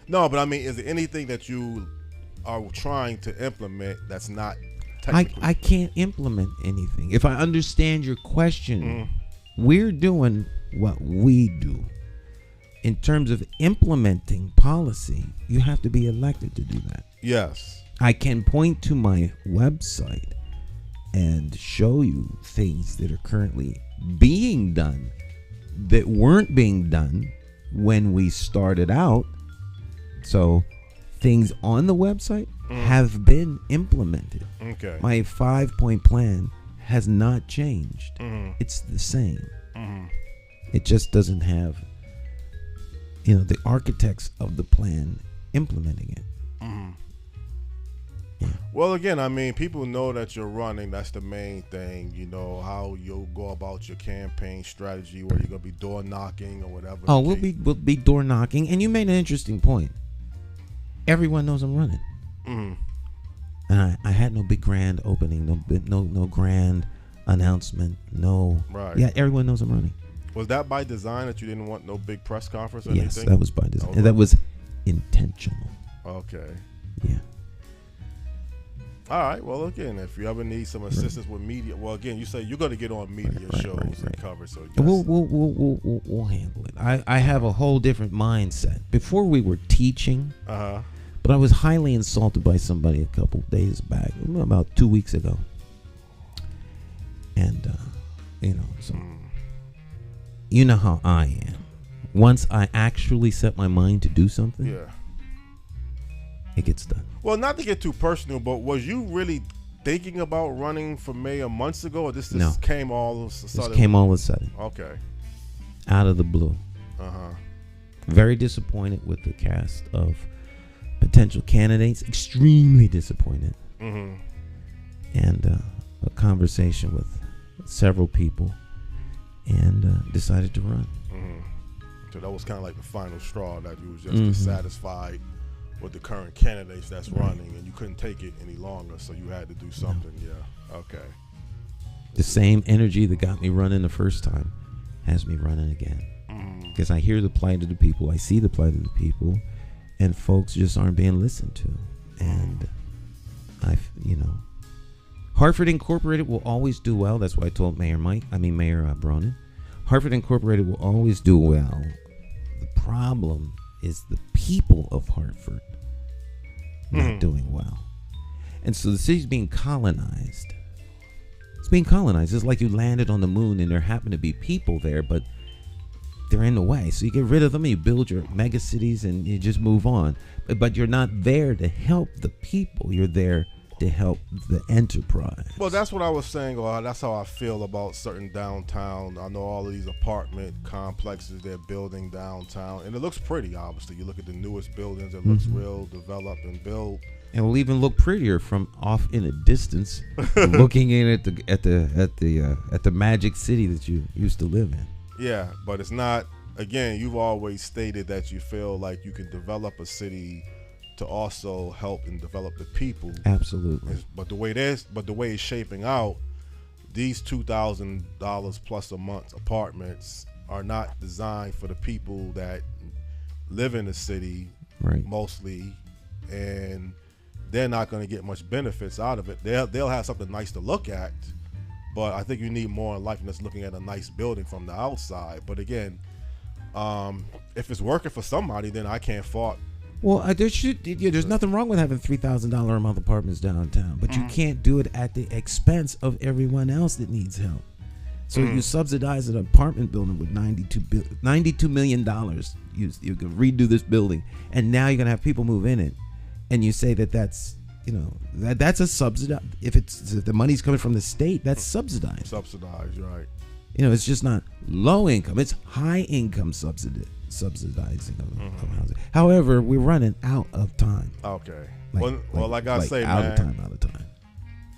No, but I mean, is there anything that you are trying to implement that's not technically? I can't implement anything. If I understand your question, we're doing what we do. In terms of implementing policy, you have to be elected to do that. Yes. I can point to my website and show you things that are currently being done that weren't being done when we started out. So things on the website have been implemented. Okay. My 5-point plan has not changed. It's the same. It just doesn't have, the architects of the plan implementing it. Yeah. Well, again, I mean, people know that you're running. That's the main thing. How you'll go about your campaign strategy, where you're gonna be door knocking or whatever. Oh, we'll be door knocking. And you made an interesting point. Everyone knows I'm running. And I had no big grand opening, no grand announcement, no. Right. Yeah, everyone knows I'm running. Was that by design that you didn't want no big press conference or anything? Yes, that was by design. That was intentional. Okay. Yeah. All right. Well, again, if you ever need some assistance with media, well, again, you say you're going to get on media shows and cover, so yes. We'll handle it. I have a whole different mindset. Before we were teaching, but I was highly insulted by somebody a couple of days back, about 2 weeks ago, and so you know how I am. Once I actually set my mind to do something, it gets done. Well, not to get too personal, but was you really thinking about running for mayor months ago, or this came all of a sudden? This came all of a sudden. Okay. Out of the blue. Very disappointed with the cast of potential candidates. Extremely disappointed. And a conversation with several people, and decided to run. So that was kind of like the final straw, that you was just dissatisfied with the current candidates that's running, and you couldn't take it any longer, so you had to do something. Yeah. Okay. The same energy that got me running the first time has me running again, because I hear the plight of the people, I see the plight of the people, and folks just aren't being listened to. And Hartford Incorporated will always do well. That's what I told Mayor Bronin. Hartford Incorporated will always do well. The problem is the people of Hartford not doing well. And so the city's being colonized. It's being colonized. It's like you landed on the moon and there happen to be people there, but they're in the way. So you get rid of them and you build your mega cities and you just move on. But you're not there to help the people. You're there to help the enterprise. Well, that's what I was saying, or that's how I feel about certain downtown. I know all of these apartment complexes they're building downtown, and it looks pretty, obviously. You look at the newest buildings, it looks real developed and built. And will even look prettier from off in a distance, looking in at the magic city that you used to live in. Yeah, but it's not. Again, you've always stated that you feel like you can develop a city to also help and develop the people. Absolutely. But the way it's shaping out, these $2,000 plus a month apartments are not designed for the people that live in the city, right, mostly, and they're not going to get much benefits out of it. They'll have something nice to look at, but I think you need more in life than just looking at a nice building from the outside. But again, if it's working for somebody, then I can't fault. Well, there's nothing wrong with having $3,000 a month apartments downtown, but you can't do it at the expense of everyone else that needs help. So you subsidize an apartment building with $92 million. You can redo this building, and now you're gonna have people move in it, and you say that's that's a subsidy. If the money's coming from the state, that's subsidized. Subsidized, right? It's just not low income; it's high income subsidizing of housing. However, we're running out of time. Okay. Like I say, out man, of time.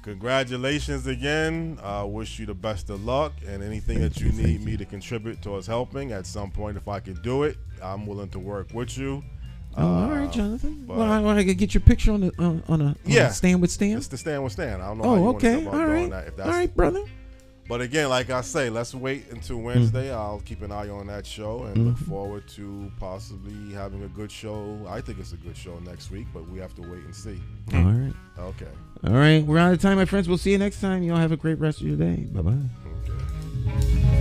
Congratulations again. I wish you the best of luck, and anything that you need me to contribute towards helping at some point, if I can do it, I'm willing to work with you. All right, Jonathan. Well, I could get your picture on a Stand with Stan. It's the Stand with Stan. I don't know how you want to go about doing that. All right, brother. But again, like I say, let's wait until Wednesday. I'll keep an eye on that show and look forward to possibly having a good show. I think it's a good show next week, but we have to wait and see. All right. Okay. All right. We're out of time, my friends. We'll see you next time. Y'all have a great rest of your day. Bye-bye. Okay.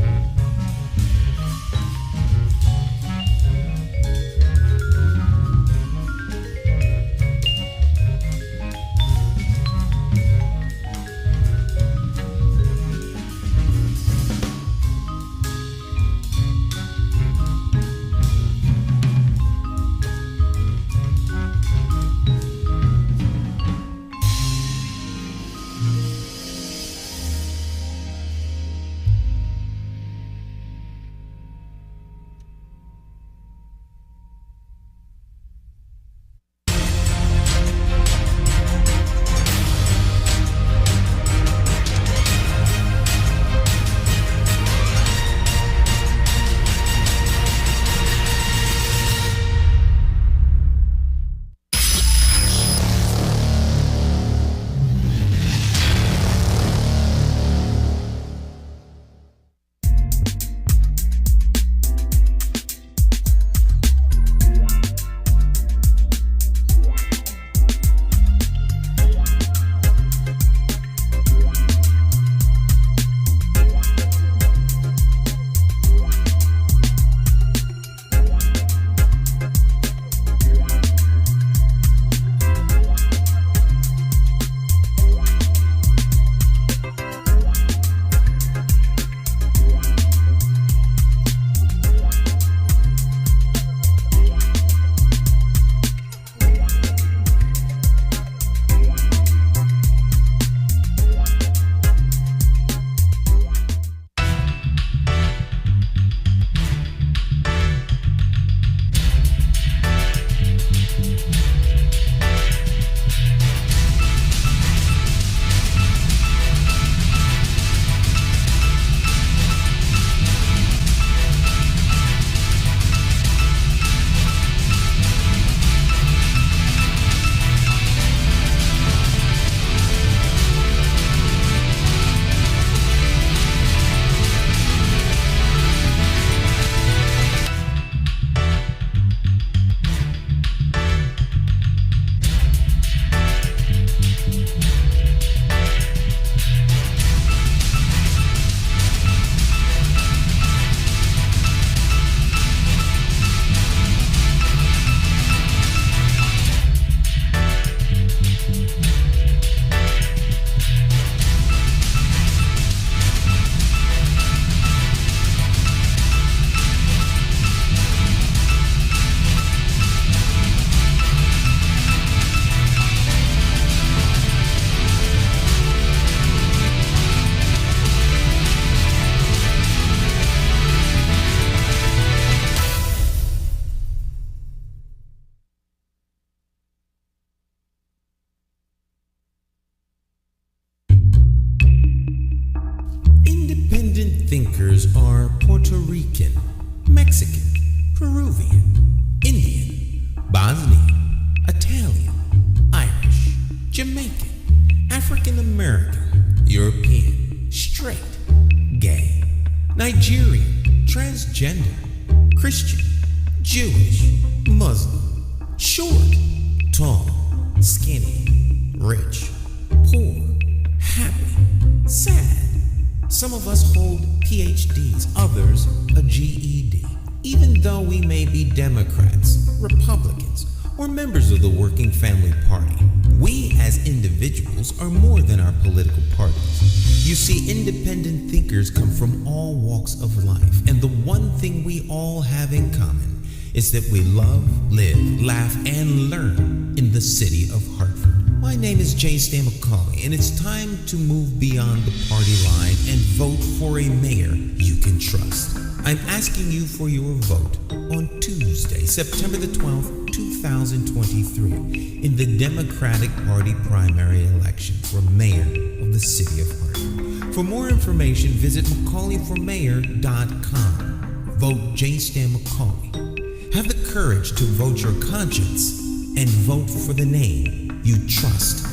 Peruvian, Indian, Bosnian, Italian, Irish, Jamaican, African American, European, straight, gay, Nigerian, transgender, Christian, Jewish, Muslim, short, tall, skinny, rich, poor, happy, sad. Some of us hold PhDs, others a GED. Even though we may be Democrats, Republicans, or members of the Working Family Party, we as individuals are more than our political parties. You see, independent thinkers come from all walks of life, and the one thing we all have in common is that we love, live, laugh, and learn in the city of Hartford. My name is J. Stan McCauley, and it's time to move beyond the party line and vote for a mayor you can trust. I'm asking you for your vote on Tuesday, September the 12th, 2023, in the Democratic Party primary election for mayor of the city of Hartford. For more information, visit McCauleyformayor.com. Vote J. Stan McCauley. Have the courage to vote your conscience and vote for the name you trust.